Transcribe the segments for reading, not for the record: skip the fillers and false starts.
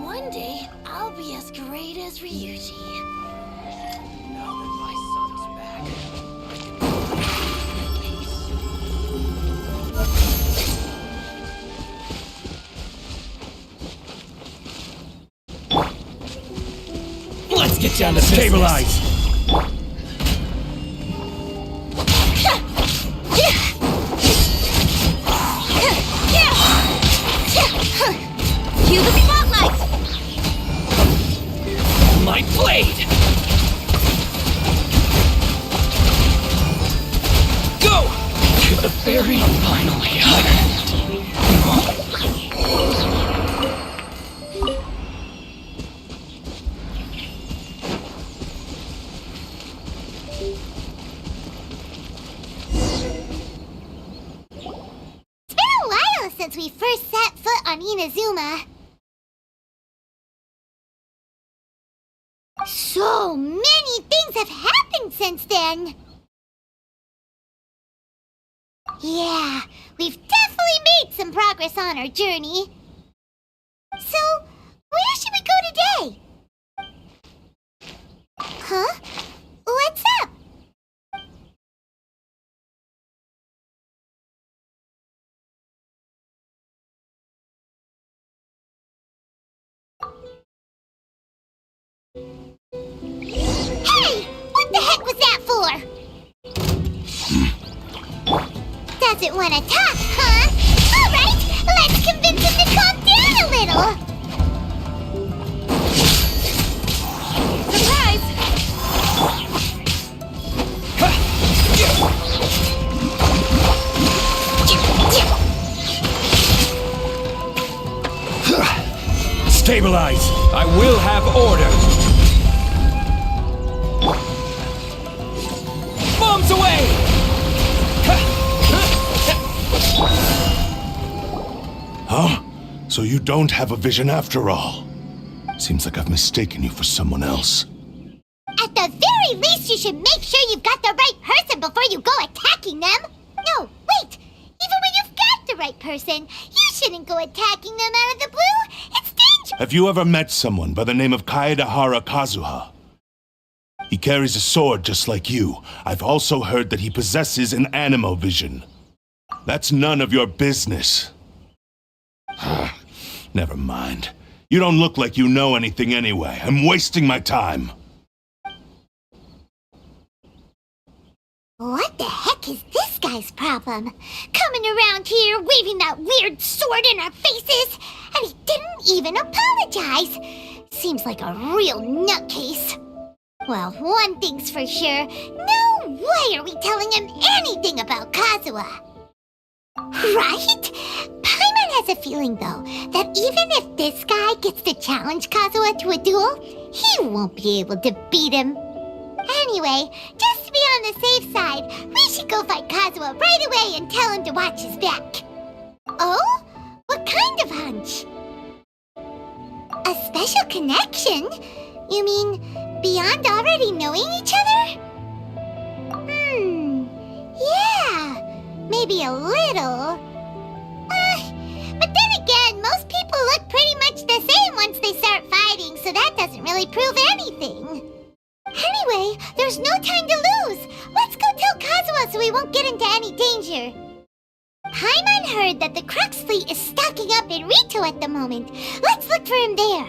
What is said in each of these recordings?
One day, I'll be as great as Ryuji. Now that my son's back, I can Let's get down to stabilize. Cue the spotlight! My blade. Go to the very finally. It's been a while since we first set foot on Inazuma. So many things have happened since then. Yeah, we've definitely made some progress on our journey. So, where should we go today? Huh? What's up? Hey! What the heck was that for? Doesn't want to talk, huh? Alright, let's convince him to calm down a little! Surprise! Stabilize. I will have order. Bombs away! Huh? So you don't have a vision after all? Seems like I've mistaken you for someone else. At the very least, you should make sure you've got the right person before you go attacking them! No, wait! Even when you've got the right person, you shouldn't go attacking them out of the blue! It's dangerous! Have you ever met someone by the name of Kazuha? He carries a sword just like you. I've also heard that he possesses an animo vision. That's none of your business. Never mind. You don't look like you know anything anyway. I'm wasting my time. What the heck is this guy's problem? Coming around here, waving that weird sword in our faces, and he didn't even apologize. Seems like a real nutcase. Well, one thing's for sure, no way are we telling him anything about Kazuha. Right? Paimon has a feeling, though, that even if this guy gets to challenge Kazuha to a duel, he won't be able to beat him. Anyway, just to be on the safe side, we should go find Kazuha right away and tell him to watch his back. Oh? What kind of hunch? A special connection? You mean beyond already knowing each other? Yeah, maybe a little. But then again, most people look pretty much the same once they start fighting, so that doesn't really prove anything. Anyway, there's no time to lose. Let's go tell Kazuha so we won't get into any danger. Paimon heard that the Crux fleet is stocking up in Rito at the moment. Let's look for him there.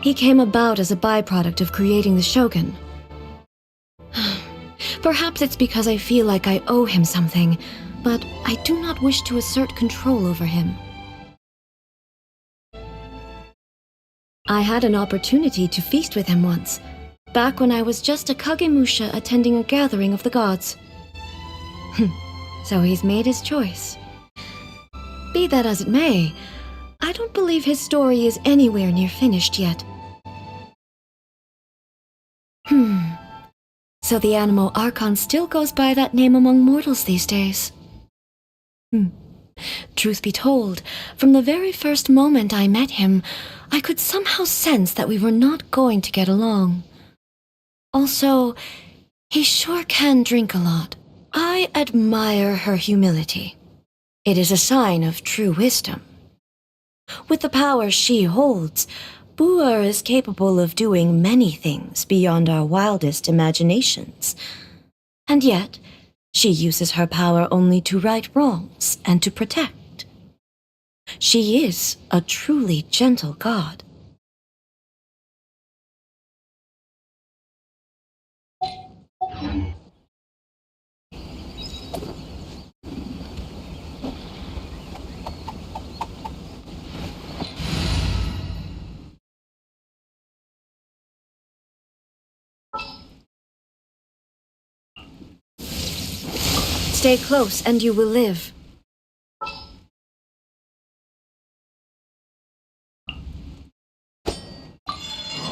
He came about as a byproduct of creating the Shogun. Perhaps it's because I feel like I owe him something, but I do not wish to assert control over him. I had an opportunity to feast with him once, back when I was just a Kagemusha attending a gathering of the gods. So he's made his choice. Be that as it may, I don't believe his story is anywhere near finished yet. So the Anemo Archon still goes by that name among mortals these days. Truth be told, from the very first moment I met him, I could somehow sense that we were not going to get along. Also, he sure can drink a lot. I admire her humility. It is a sign of true wisdom. With the power she holds, Buer is capable of doing many things beyond our wildest imaginations. And yet, she uses her power only to right wrongs and to protect. She is a truly gentle god. Stay close and you will live.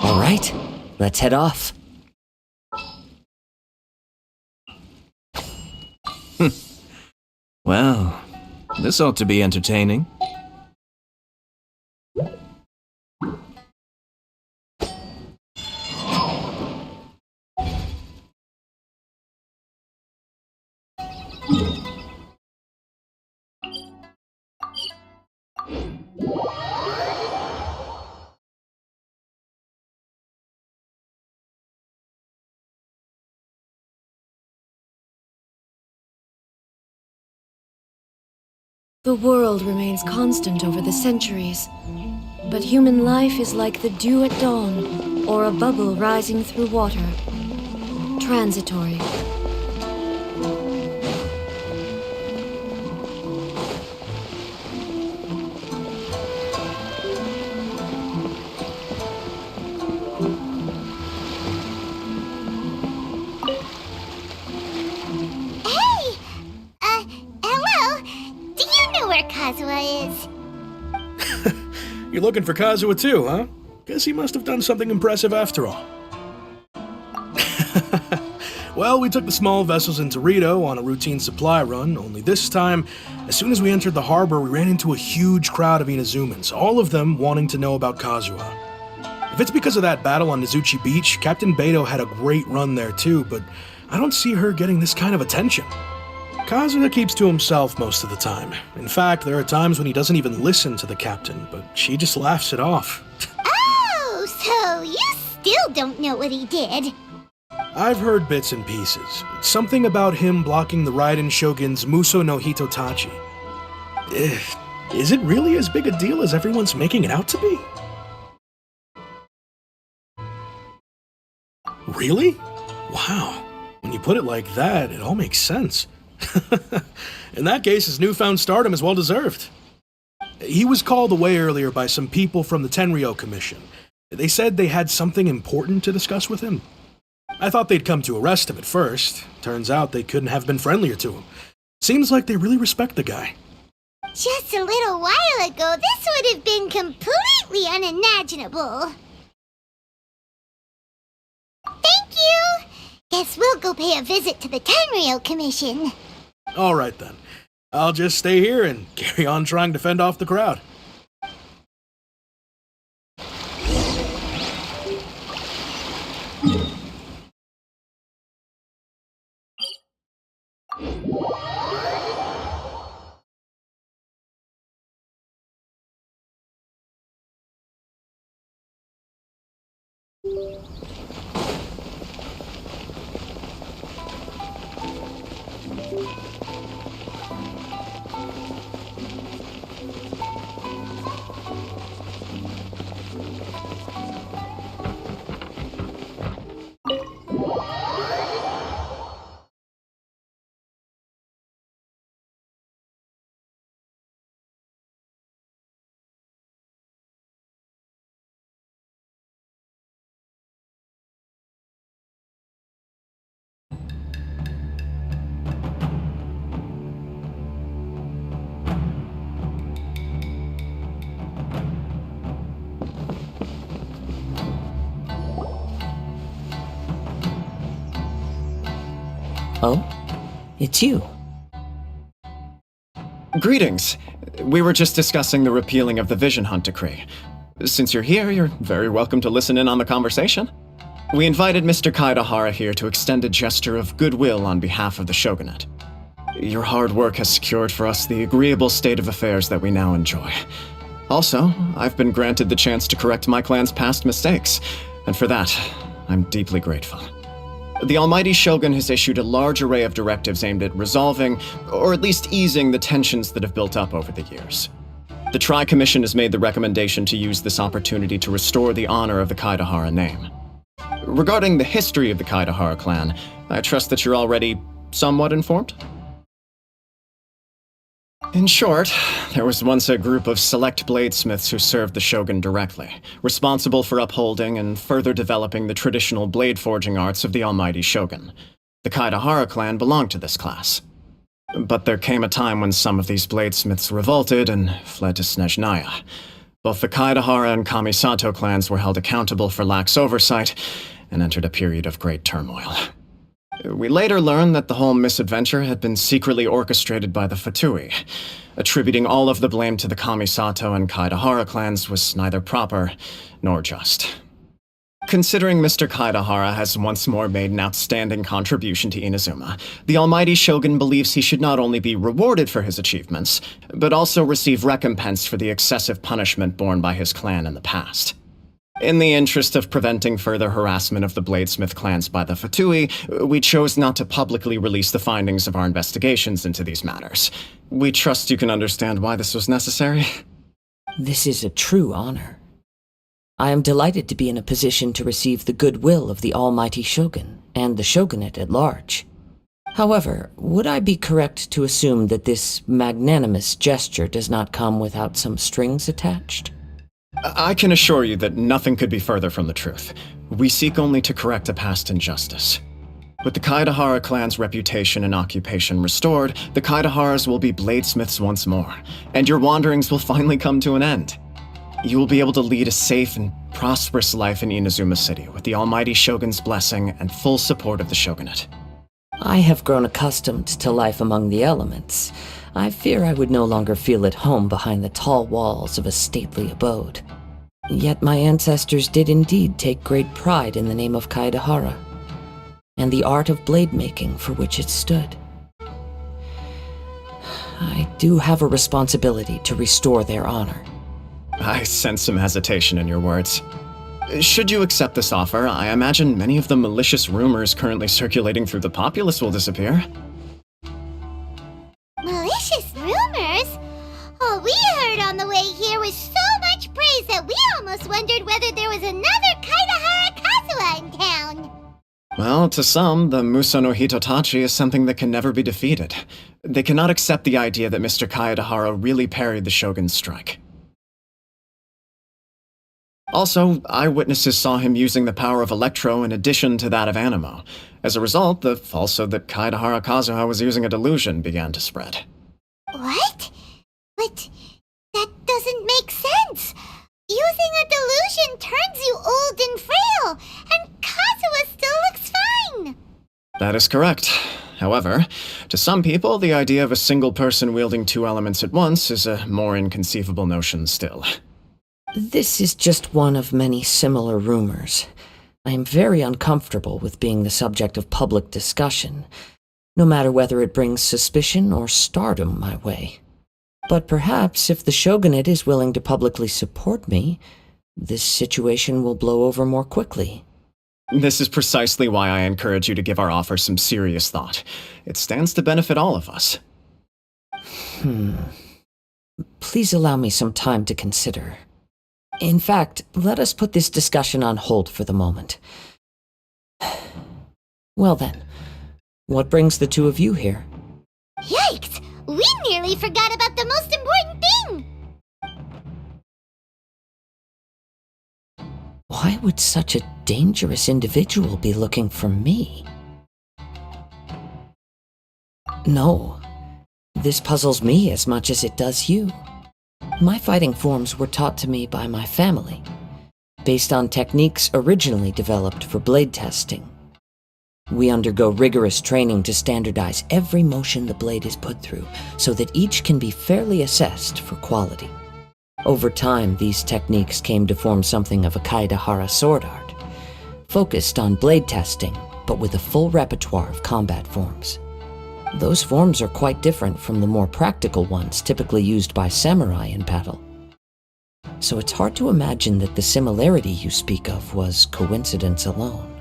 All right, let's head off. Well, this ought to be entertaining. The world remains constant over the centuries, but human life is like the dew at dawn, or a bubble rising through water. Transitory. Hello? Do you know where Kazuha is? You're looking for Kazuha too, huh? Guess he must have done something impressive after all. Well, we took the small vessels into Rito on a routine supply run, only this time, as soon as we entered the harbor, we ran into a huge crowd of Inazumans, all of them wanting to know about Kazuha. If it's because of that battle on Nizuchi Beach, Captain Beto had a great run there too, but I don't see her getting this kind of attention. Kazuha keeps to himself most of the time. In fact, there are times when he doesn't even listen to the captain, but she just laughs it off. Oh, so you still don't know what he did? I've heard bits and pieces. Something about him blocking the Raiden Shogun's Muso no Hitotachi. Is it really as big a deal as everyone's making it out to be? Really? Wow. When you put it like that, it all makes sense. In that case, his newfound stardom is well deserved. He was called away earlier by some people from the Tenryo Commission. They said they had something important to discuss with him. I thought they'd come to arrest him at first. Turns out they couldn't have been friendlier to him. Seems like they really respect the guy. Just a little while ago, this would have been completely unimaginable. Thank you! Guess we'll go pay a visit to the Tenryo Commission. All right then. I'll just stay here and carry on trying to fend off the crowd. Oh? It's you. Greetings. We were just discussing the repealing of the Vision Hunt Decree. Since you're here, you're very welcome to listen in on the conversation. We invited Mr. Kaidahara here to extend a gesture of goodwill on behalf of the Shogunate. Your hard work has secured for us the agreeable state of affairs that we now enjoy. Also, I've been granted the chance to correct my clan's past mistakes, and for that, I'm deeply grateful. The Almighty Shogun has issued a large array of directives aimed at resolving, or at least easing, the tensions that have built up over the years. The Tri-Commission has made the recommendation to use this opportunity to restore the honor of the Kaidahara name. Regarding the history of the Kaidahara clan, I trust that you're already somewhat informed? In short, there was once a group of select bladesmiths who served the shogun directly, responsible for upholding and further developing the traditional blade forging arts of the almighty shogun. The Kaidahara clan belonged to this class. But there came a time when some of these bladesmiths revolted and fled to Snezhnaya. Both the Kaidahara and Kamisato clans were held accountable for lax oversight and entered a period of great turmoil. We later learned that the whole misadventure had been secretly orchestrated by the Fatui. Attributing all of the blame to the Kamisato and Kaidahara clans was neither proper nor just. Considering Mr. Kaidahara has once more made an outstanding contribution to Inazuma, the Almighty Shogun believes he should not only be rewarded for his achievements, but also receive recompense for the excessive punishment borne by his clan in the past. In the interest of preventing further harassment of the Bladesmith clans by the Fatui, we chose not to publicly release the findings of our investigations into these matters. We trust you can understand why this was necessary. This is a true honor. I am delighted to be in a position to receive the goodwill of the Almighty Shogun and the Shogunate at large. However, would I be correct to assume that this magnanimous gesture does not come without some strings attached? I can assure you that nothing could be further from the truth. We seek only to correct a past injustice. With the Kaidahara clan's reputation and occupation restored, the Kaidaharas will be bladesmiths once more, and your wanderings will finally come to an end. You will be able to lead a safe and prosperous life in Inazuma City with the Almighty Shogun's blessing and full support of the Shogunate. I have grown accustomed to life among the elements. I fear I would no longer feel at home behind the tall walls of a stately abode. Yet my ancestors did indeed take great pride in the name of Kaidahara, and the art of blade making for which it stood. I do have a responsibility to restore their honor. I sense some hesitation in your words. Should you accept this offer, I imagine many of the malicious rumors currently circulating through the populace will disappear. Malicious rumors? All we heard on the way here was so much praise that we almost wondered whether there was another Kaidahara Kazuha in town. Well, to some, the Muso no Hitotachi is something that can never be defeated. They cannot accept the idea that Mr. Kaidahara really parried the Shogun's strike. Also, eyewitnesses saw him using the power of Electro in addition to that of Animo. As a result, the falsehood that Kaedehara Kazuha was using a delusion began to spread. What? But that doesn't make sense. Using a delusion turns you old and frail, and Kazuha still looks fine. That is correct. However, to some people, the idea of a single person wielding two elements at once is a more inconceivable notion still. This is just one of many similar rumors. I am very uncomfortable with being the subject of public discussion, no matter whether it brings suspicion or stardom my way. But perhaps if the Shogunate is willing to publicly support me, this situation will blow over more quickly. This is precisely why I encourage you to give our offer some serious thought. It stands to benefit all of us. Please allow me some time to consider. In fact, let us put this discussion on hold for the moment. Well then, what brings the two of you here? Yikes! We nearly forgot about the most important thing! Why would such a dangerous individual be looking for me? No, this puzzles me as much as it does you. My fighting forms were taught to me by my family, based on techniques originally developed for blade testing. We undergo rigorous training to standardize every motion the blade is put through, so that each can be fairly assessed for quality. Over time, these techniques came to form something of a Kaedehara sword art, focused on blade testing, but with a full repertoire of combat forms. Those forms are quite different from the more practical ones typically used by samurai in battle. So it's hard to imagine that the similarity you speak of was coincidence alone.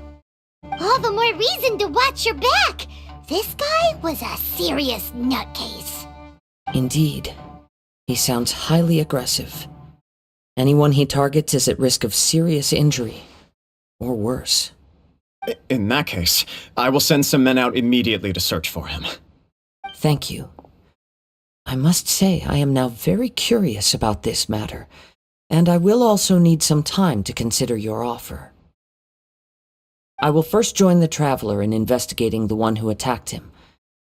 All the more reason to watch your back! This guy was a serious nutcase. Indeed. He sounds highly aggressive. Anyone he targets is at risk of serious injury, or worse. In that case, I will send some men out immediately to search for him. Thank you. I must say I am now very curious about this matter, and I will also need some time to consider your offer. I will first join the Traveler in investigating the one who attacked him,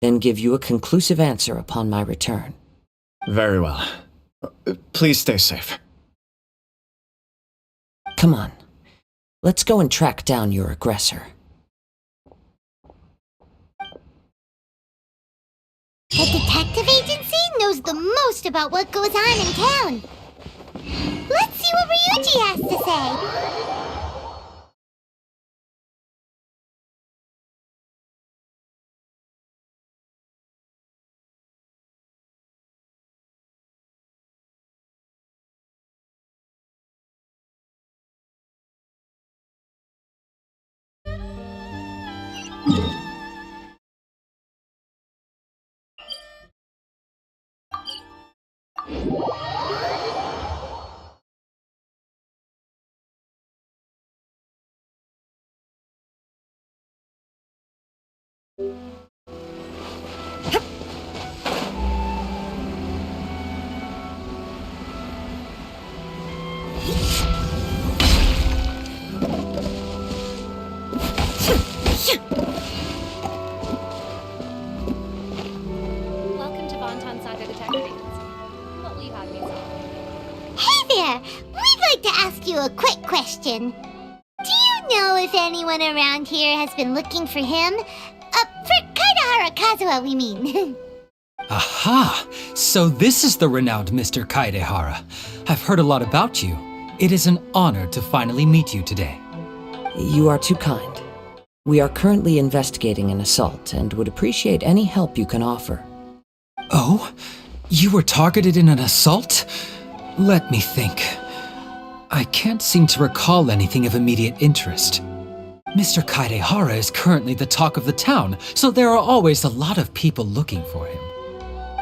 then give you a conclusive answer upon my return. Very well. Please stay safe. Come on. Let's go and track down your aggressor. The detective agency knows the most about what goes on in town. Let's see what Ryuji has to say. Welcome to Bonton Saga Detective Agency. What will you have me solve? Hey there! We'd like to ask you a quick question. Do you know if anyone around here has been looking for him? For Kaedehara Kazuha, we mean. Aha! So this is the renowned Mr. Kaedehara. I've heard a lot about you. It is an honor to finally meet you today. You are too kind. We are currently investigating an assault and would appreciate any help you can offer. Oh? You were targeted in an assault? Let me think. I can't seem to recall anything of immediate interest. Mr. Kaedehara is currently the talk of the town, so there are always a lot of people looking for him.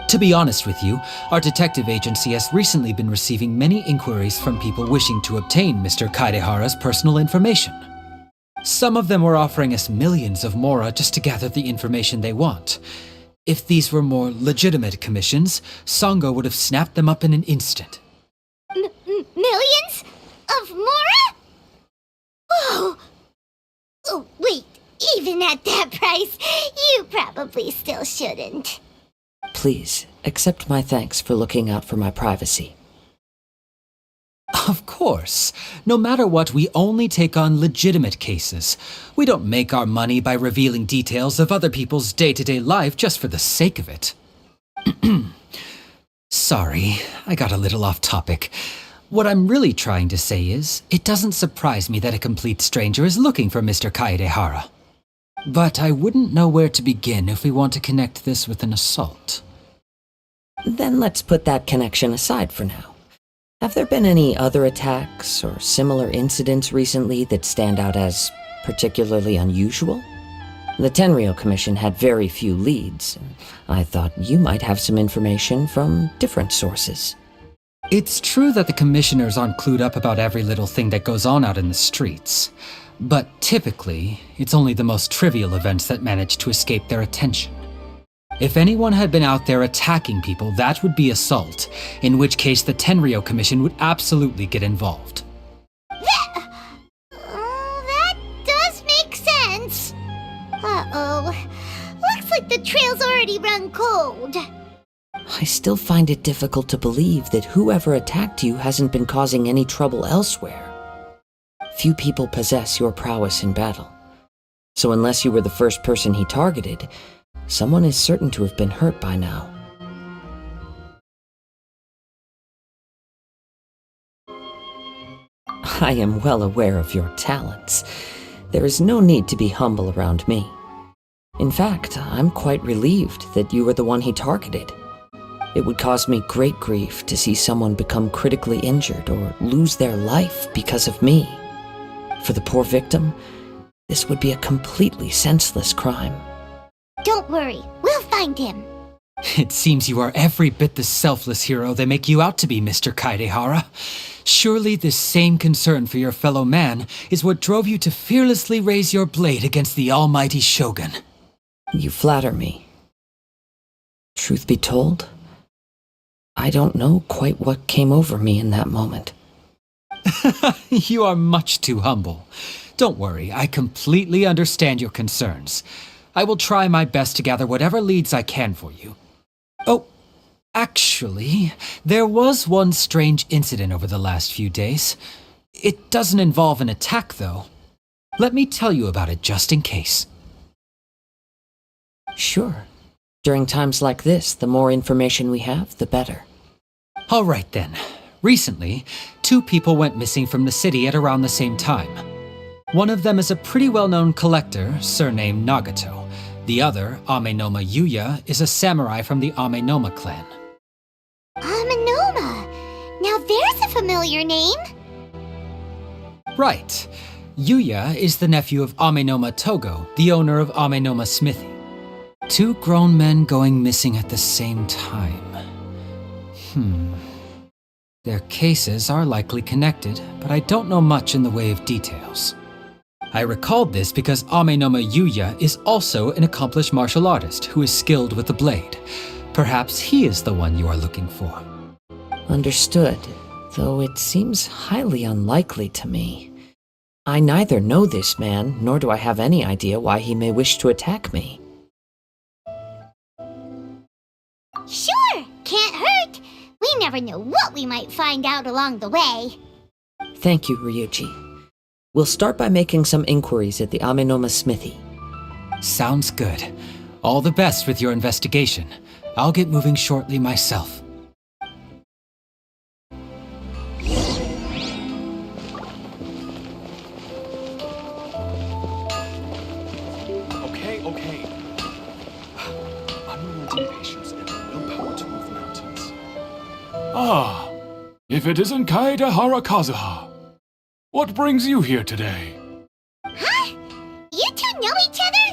To be honest with you, our detective agency has recently been receiving many inquiries from people wishing to obtain Mr. Kaedehara's personal information. Some of them were offering us millions of mora just to gather the information they want. If these were more legitimate commissions, Sango would have snapped them up in an instant. Millions? Of Mora? Whoa! Oh, wait, even at that price, you probably still shouldn't. Please, accept my thanks for looking out for my privacy. Of course. No matter what, we only take on legitimate cases. We don't make our money by revealing details of other people's day-to-day life just for the sake of it. Sorry, I got a little off topic. What I'm really trying to say is, it doesn't surprise me that a complete stranger is looking for Mr. Kaedehara. But I wouldn't know where to begin if we want to connect this with an assault. Then let's put that connection aside for now. Have there been any other attacks or similar incidents recently that stand out as particularly unusual? The Tenryou Commission had very few leads, and I thought you might have some information from different sources. It's true that the commissioners aren't clued up about every little thing that goes on out in the streets. But typically, it's only the most trivial events that manage to escape their attention. If anyone had been out there attacking people, that would be assault, in which case the Tenryou Commission would absolutely get involved. That does make sense. Uh-oh. Looks like the trail's already run cold. I still find it difficult to believe that whoever attacked you hasn't been causing any trouble elsewhere. Few people possess your prowess in battle. So unless you were the first person he targeted, someone is certain to have been hurt by now. I am well aware of your talents. There is no need to be humble around me. In fact, I'm quite relieved that you were the one he targeted. It would cause me great grief to see someone become critically injured or lose their life because of me. For the poor victim, this would be a completely senseless crime. Don't worry, we'll find him. It seems you are every bit the selfless hero they make you out to be, Mr. Kaedehara. Surely this same concern for your fellow man is what drove you to fearlessly raise your blade against the almighty Shogun. You flatter me. Truth be told, I don't know quite what came over me in that moment. You are much too humble. Don't worry, I completely understand your concerns. I will try my best to gather whatever leads I can for you. Oh, actually, there was one strange incident over the last few days. It doesn't involve an attack, though. Let me tell you about it just in case. Sure. During times like this, the more information we have, the better. All right then. Recently, 2 people went missing from the city at around the same time. One of them is a pretty well-known collector, surnamed Nagato. The other, Amenoma Yuya, is a samurai from the Amenoma clan. Amenoma! Now there's a familiar name! Right. Yuya is the nephew of Amenoma Togo, the owner of Amenoma Smithy. 2 grown men going missing at the same time. Their cases are likely connected, but I don't know much in the way of details. I recalled this because Amenoma Yuya is also an accomplished martial artist who is skilled with the blade. Perhaps he is the one you are looking for. Understood, though it seems highly unlikely to me. I neither know this man, nor do I have any idea why he may wish to attack me. Sure, can't hurt. We never know what we might find out along the way. Thank you, Ryuji. We'll start by making some inquiries at the Amenoma Smithy. Sounds good. All the best with your investigation. I'll get moving shortly myself. Okay. Unrelenting patience and willpower to move mountains. Ah, if it isn't Kaedehara Kazuha. What brings you here today? Huh? You 2 know each other?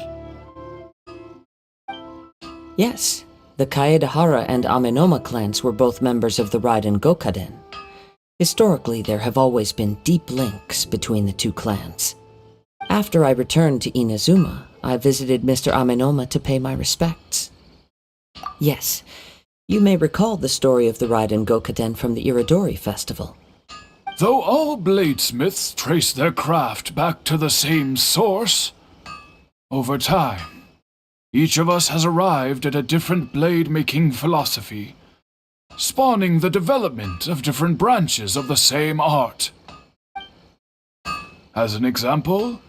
Yes, the Kaedehara and Amenoma clans were both members of the Raiden Gokaden. Historically, there have always been deep links between the 2 clans. After I returned to Inazuma, I visited Mr. Amenoma to pay my respects. Yes, you may recall the story of the Raiden Gokaden from the Iridori Festival. Though all bladesmiths trace their craft back to the same source, over time, each of us has arrived at a different blade-making philosophy, spawning the development of different branches of the same art. As an example,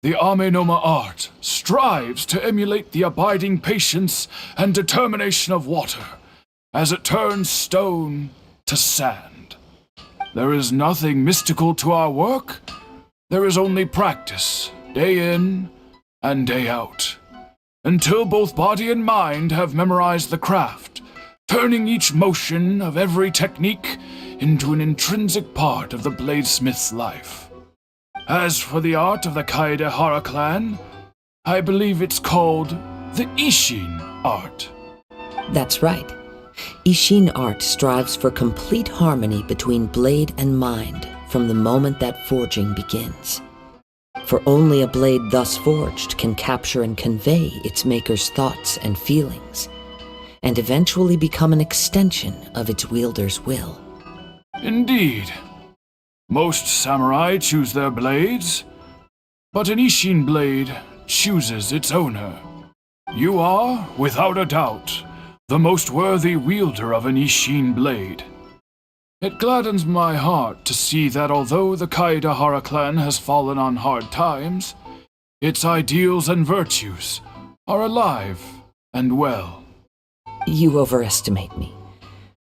the Amenoma art strives to emulate the abiding patience and determination of water as it turns stone to sand. There is nothing mystical to our work. There is only practice, day in and day out, until both body and mind have memorized the craft, turning each motion of every technique into an intrinsic part of the bladesmith's life. As for the art of the Kaedehara clan, I believe it's called the Ishin art. That's right. Ishin art strives for complete harmony between blade and mind from the moment that forging begins. For only a blade thus forged can capture and convey its maker's thoughts and feelings, and eventually become an extension of its wielder's will. Indeed. Most samurai choose their blades, but an Ishin blade chooses its owner. You are, without a doubt, the most worthy wielder of an Ishin blade. It gladdens my heart to see that although the Kaedehara clan has fallen on hard times, its ideals and virtues are alive and well. You overestimate me.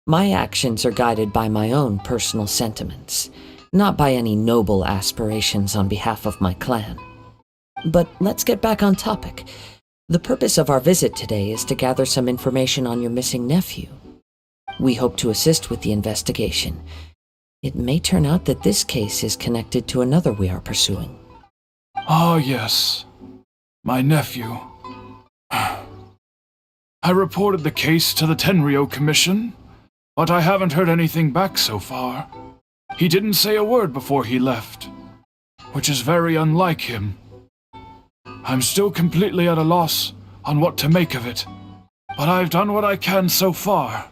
My actions are guided by my own personal sentiments, not by any noble aspirations on behalf of my clan. But let's get back on topic. The purpose of our visit today is to gather some information on your missing nephew. We hope to assist with the investigation. It may turn out that this case is connected to another we are pursuing. Ah, yes. My nephew. I reported the case to the Tenryo Commission, but I haven't heard anything back so far. He didn't say a word before he left, which is very unlike him. I'm still completely at a loss on what to make of it, but I've done what I can so far.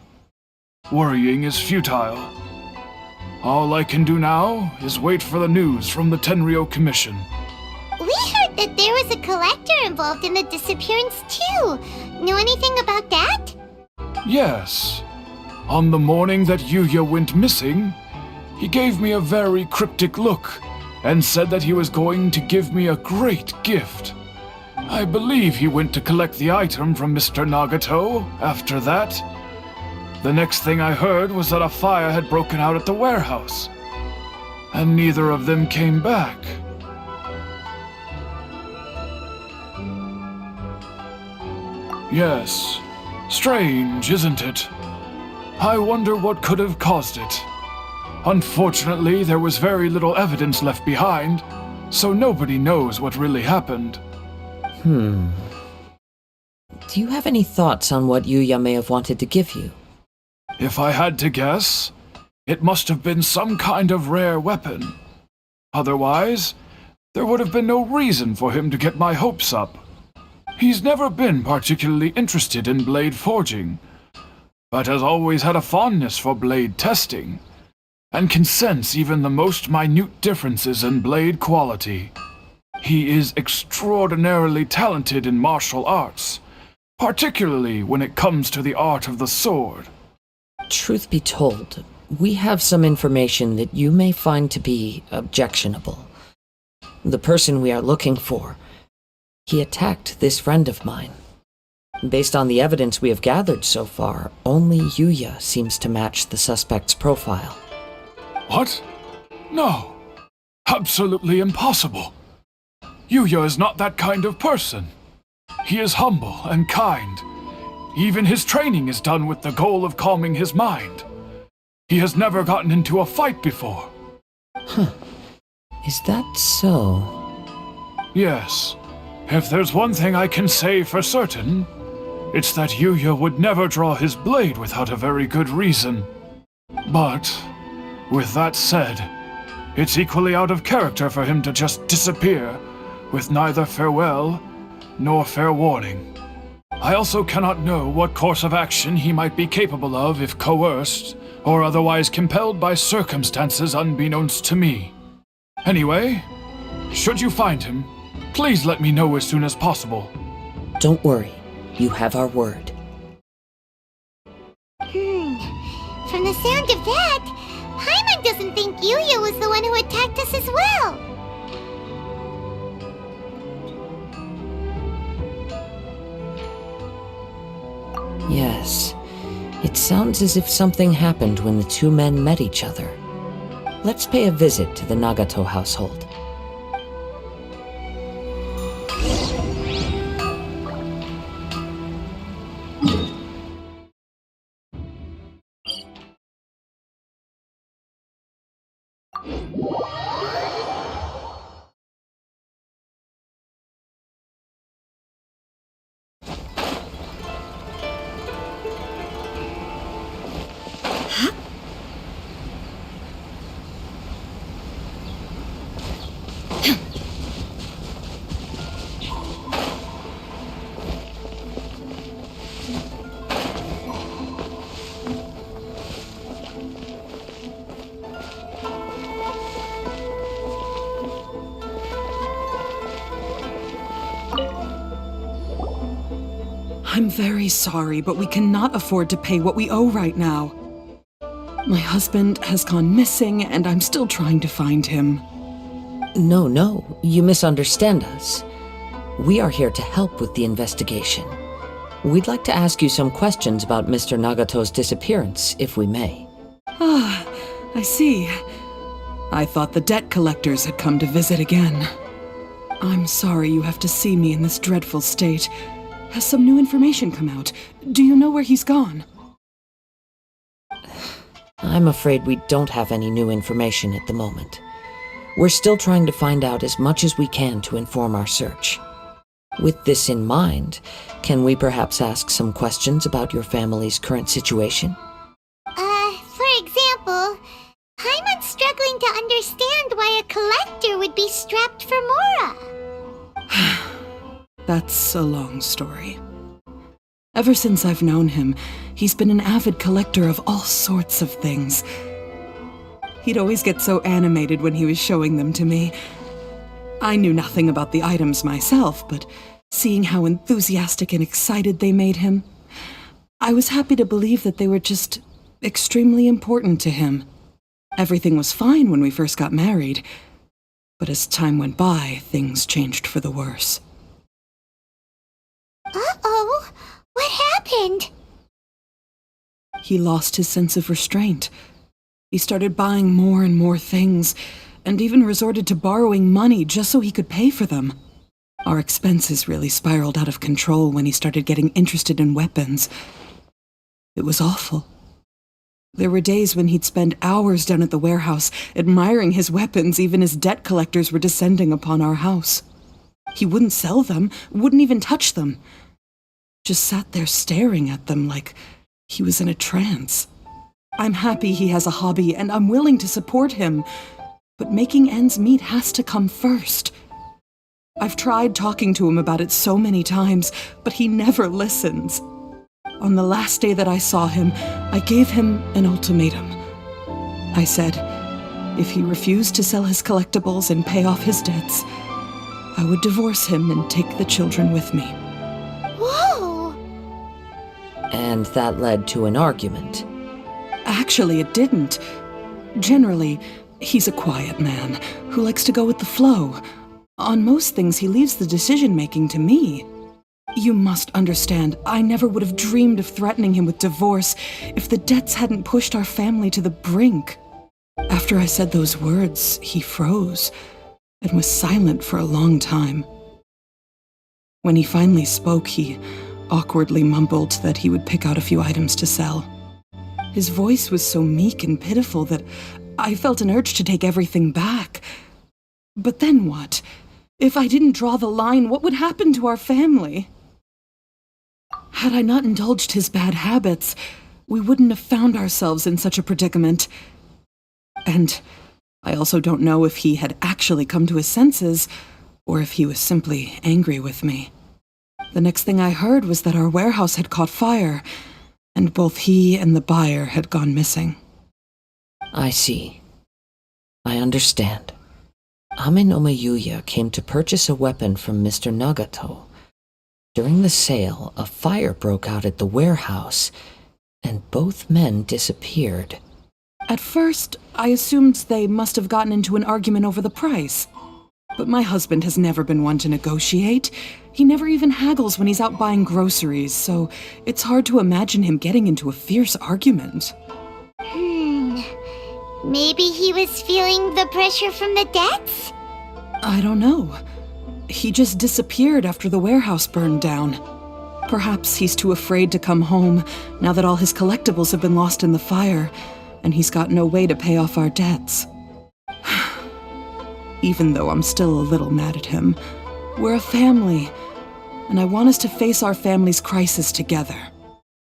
Worrying is futile. All I can do now is wait for the news from the Tenryo Commission. We heard that there was a collector involved in the disappearance too. Know anything about that? Yes. On the morning that Yuya went missing, he gave me a very cryptic look and said that he was going to give me a great gift. I believe he went to collect the item from Mr. Nagato after that. The next thing I heard was that a fire had broken out at the warehouse, and neither of them came back. Yes, strange, isn't it? I wonder what could have caused it. Unfortunately, there was very little evidence left behind, so nobody knows what really happened. Do you have any thoughts on what Yuya may have wanted to give you? If I had to guess, it must have been some kind of rare weapon. Otherwise, there would have been no reason for him to get my hopes up. He's never been particularly interested in blade forging, but has always had a fondness for blade testing, and can sense even the most minute differences in blade quality. He is extraordinarily talented in martial arts, particularly when it comes to the art of the sword. Truth be told, we have some information that you may find to be objectionable. The person we are looking for, he attacked this friend of mine. Based on the evidence we have gathered so far, only Yuya seems to match the suspect's profile. What? No. Absolutely impossible. Yuya is not that kind of person. He is humble and kind. Even his training is done with the goal of calming his mind. He has never gotten into a fight before. Is that so? Yes. If there's one thing I can say for certain, it's that Yuya would never draw his blade without a very good reason. But, with that said, it's equally out of character for him to just disappear, with neither farewell nor fair warning. I also cannot know what course of action he might be capable of if coerced or otherwise compelled by circumstances unbeknownst to me. Anyway, should you find him, please let me know as soon as possible. Don't worry. You have our word. From the sound of that, Paimon doesn't think Yuya was the one who attacked us as well. Yes. It sounds as if something happened when the two men met each other. Let's pay a visit to the Nagato household. I'm very sorry, but we cannot afford to pay what we owe right now. My husband has gone missing, and I'm still trying to find him. No, you misunderstand us. We are here to help with the investigation. We'd like to ask you some questions about Mr. Nagato's disappearance, if we may. Ah, I see. I thought the debt collectors had come to visit again. I'm sorry you have to see me in this dreadful state. Has some new information come out? Do you know where he's gone? I'm afraid we don't have any new information at the moment. We're still trying to find out as much as we can to inform our search. With this in mind, can we perhaps ask some questions about your family's current situation? For example, Paimon's struggling to understand why a collector would be strapped for Mora. That's a long story. Ever since I've known him, he's been an avid collector of all sorts of things. He'd always get so animated when he was showing them to me. I knew nothing about the items myself, but seeing how enthusiastic and excited they made him, I was happy to believe that they were just extremely important to him. Everything was fine when we first got married, but as time went by, things changed for the worse. Uh-oh! What happened? He lost his sense of restraint. He started buying more and more things, and even resorted to borrowing money just so he could pay for them. Our expenses really spiraled out of control when he started getting interested in weapons. It was awful. There were days when he'd spend hours down at the warehouse admiring his weapons even as debt collectors were descending upon our house. He wouldn't sell them, wouldn't even touch them. Just sat there staring at them like he was in a trance. I'm happy he has a hobby and I'm willing to support him, but making ends meet has to come first. I've tried talking to him about it so many times, but he never listens. On the last day that I saw him, I gave him an ultimatum. I said, if he refused to sell his collectibles and pay off his debts, I would divorce him and take the children with me. Whoa! And that led to an argument. Actually, it didn't. Generally, he's a quiet man who likes to go with the flow. On most things, he leaves the decision-making to me. You must understand, I never would have dreamed of threatening him with divorce if the debts hadn't pushed our family to the brink. After I said those words, he froze and was silent for a long time. When he finally spoke, he awkwardly mumbled that he would pick out a few items to sell. His voice was so meek and pitiful that I felt an urge to take everything back. But then what? If I didn't draw the line, what would happen to our family? Had I not indulged his bad habits, we wouldn't have found ourselves in such a predicament. And I also don't know if he had actually come to his senses, or if he was simply angry with me. The next thing I heard was that our warehouse had caught fire, and both he and the buyer had gone missing. I see. I understand. Amenoma Yuya came to purchase a weapon from Mr. Nagato. During the sale, a fire broke out at the warehouse, and both men disappeared. At first, I assumed they must have gotten into an argument over the price. But my husband has never been one to negotiate. He never even haggles when he's out buying groceries, so it's hard to imagine him getting into a fierce argument. Maybe he was feeling the pressure from the debts? I don't know. He just disappeared after the warehouse burned down. Perhaps he's too afraid to come home now that all his collectibles have been lost in the fire, and he's got no way to pay off our debts. Even though I'm still a little mad at him, we're a family, and I want us to face our family's crisis together.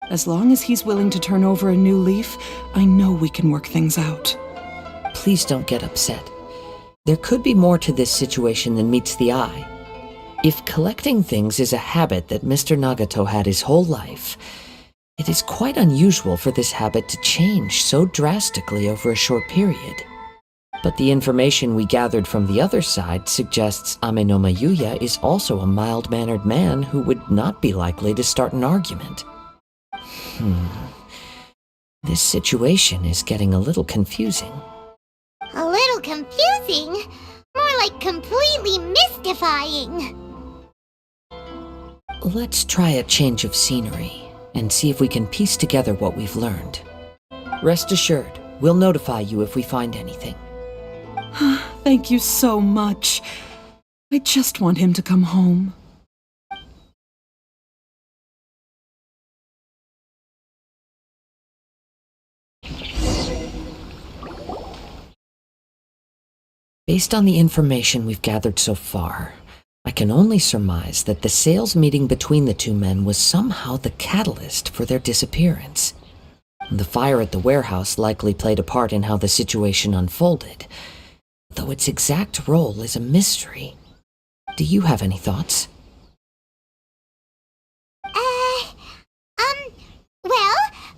As long as he's willing to turn over a new leaf, I know we can work things out. Please don't get upset. There could be more to this situation than meets the eye. If collecting things is a habit that Mr. Nagato had his whole life, it is quite unusual for this habit to change so drastically over a short period. But the information we gathered from the other side suggests Amenoma Yuya is also a mild-mannered man who would not be likely to start an argument. This situation is getting a little confusing. A little confusing? More like completely mystifying. Let's try a change of scenery and see if we can piece together what we've learned. Rest assured, we'll notify you if we find anything. Thank you so much. I just want him to come home. Based on the information we've gathered so far, I can only surmise that the sales meeting between the two men was somehow the catalyst for their disappearance. The fire at the warehouse likely played a part in how the situation unfolded, though its exact role is a mystery. Do you have any thoughts? Well,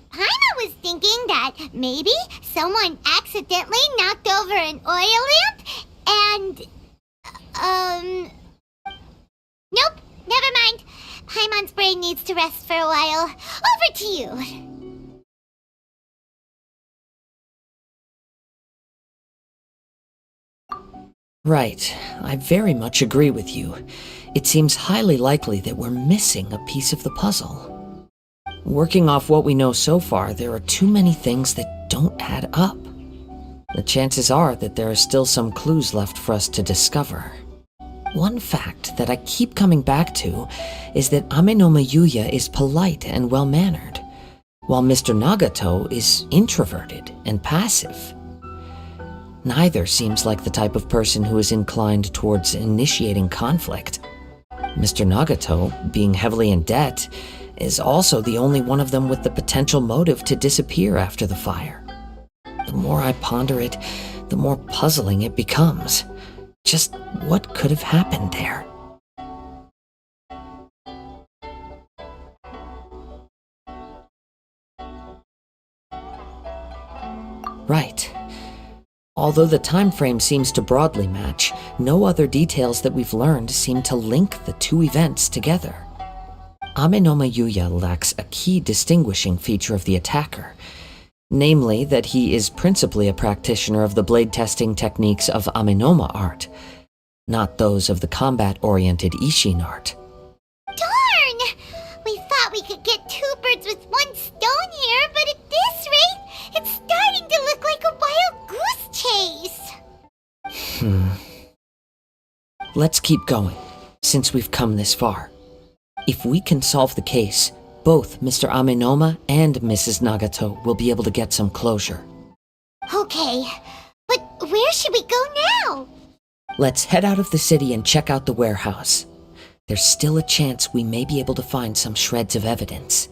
Paimon was thinking that maybe someone accidentally knocked over an oil lamp and, nope, never mind. Paimon's brain needs to rest for a while. Over to you. Right, I very much agree with you. It seems highly likely that we're missing a piece of the puzzle. Working off what we know so far, there are too many things that don't add up. The chances are that there are still some clues left for us to discover. One fact that I keep coming back to is that Amenoma Yuya is polite and well-mannered, while Mr. Nagato is introverted and passive. Neither seems like the type of person who is inclined towards initiating conflict. Mr. Nagato, being heavily in debt, is also the only one of them with the potential motive to disappear after the fire. The more I ponder it, the more puzzling it becomes. Just what could have happened there? Right. Although the time frame seems to broadly match, no other details that we've learned seem to link the two events together. Amenoma Yuya lacks a key distinguishing feature of the attacker, namely that he is principally a practitioner of the blade testing techniques of Amenoma art, not those of the combat-oriented Ishin art. Darn! We thought we could get two birds with one stone here, but at this rate, it's starting to look like a wild goose chase. Let's keep going, since we've come this far. If we can solve the case, both Mr. Amenoma and Mrs. Nagato will be able to get some closure. Okay, but where should we go now? Let's head out of the city and check out the warehouse. There's still a chance we may be able to find some shreds of evidence.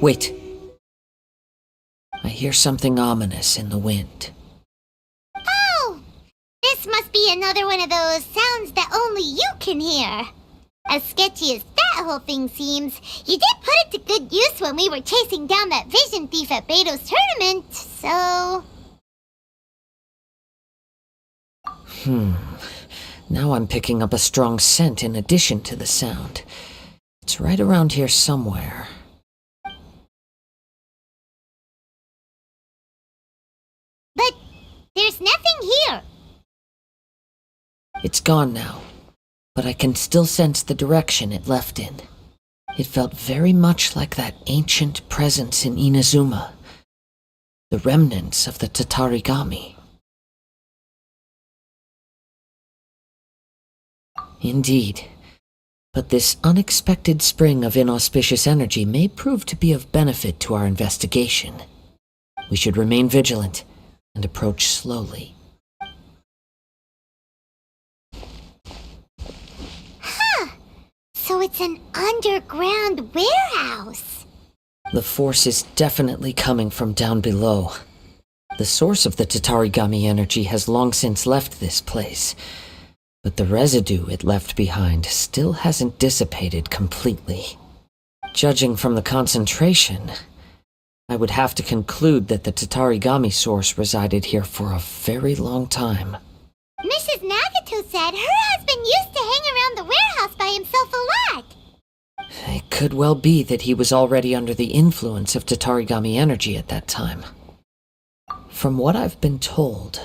Wait. I hear something ominous in the wind. Oh! This must be another one of those sounds that only you can hear. As sketchy as that whole thing seems, you did put it to good use when we were chasing down that vision thief at Beto's tournament, so... Now I'm picking up a strong scent in addition to the sound. It's right around here somewhere. But there's nothing here. It's gone now, but I can still sense the direction it left in. It felt very much like that ancient presence in Inazuma, the remnants of the Tatarigami. Indeed, but this unexpected spring of inauspicious energy may prove to be of benefit to our investigation. We should remain vigilant and approach slowly. So it's an underground warehouse. The force is definitely coming from down below. The source of the Tatarigami energy has long since left this place, but the residue it left behind still hasn't dissipated completely. Judging from the concentration, I would have to conclude that the Tatarigami source resided here for a very long time. Mrs. Nagato said her husband used to hang around the warehouse by himself a lot. It could well be that he was already under the influence of Tatarigami energy at that time. From what I've been told,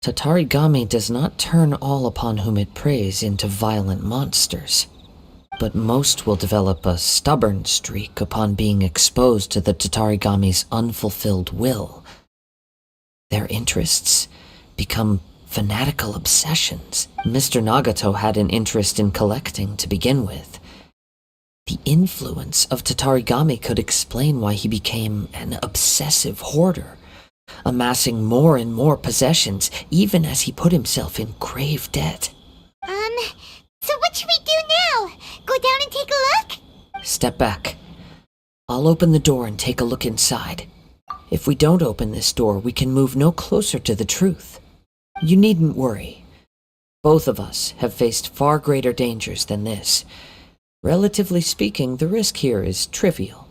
Tatarigami does not turn all upon whom it preys into violent monsters, but most will develop a stubborn streak upon being exposed to the Tatarigami's unfulfilled will. Their interests become fanatical obsessions. Mr. Nagato had an interest in collecting to begin with. The influence of Tatarigami could explain why he became an obsessive hoarder, amassing more and more possessions even as he put himself in grave debt. So what should we do now? Go down and take a look? Step back. I'll open the door and take a look inside. If we don't open this door, we can move no closer to the truth. You needn't worry. Both of us have faced far greater dangers than this. Relatively speaking, the risk here is trivial.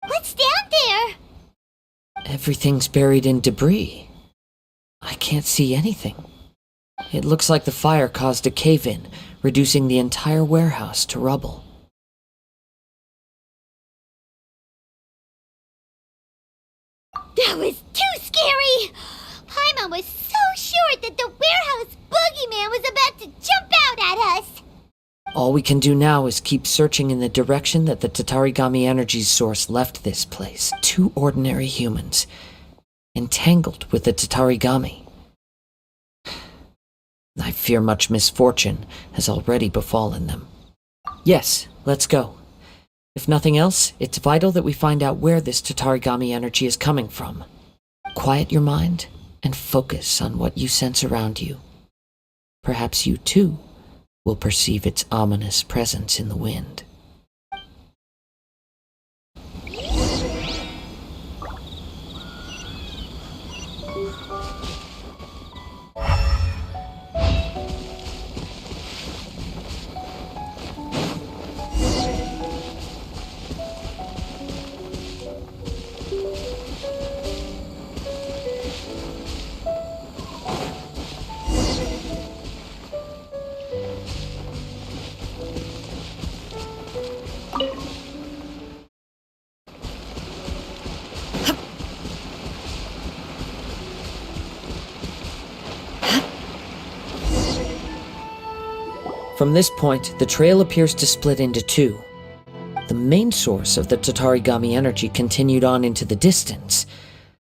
What's down there? Everything's buried in debris. I can't see anything. It looks like the fire caused a cave-in, reducing the entire warehouse to rubble. That was too scary! Paimon was so sure that the warehouse boogeyman was about to jump out at us! All we can do now is keep searching in the direction that the Tatarigami energy's source left this place. 2 ordinary humans, entangled with the Tatarigami. I fear much misfortune has already befallen them. Yes, let's go. If nothing else, it's vital that we find out where this Tatarigami energy is coming from. Quiet your mind and focus on what you sense around you. Perhaps you, too, will perceive its ominous presence in the wind. From this point, the trail appears to split into 2. The main source of the Tatarigami energy continued on into the distance,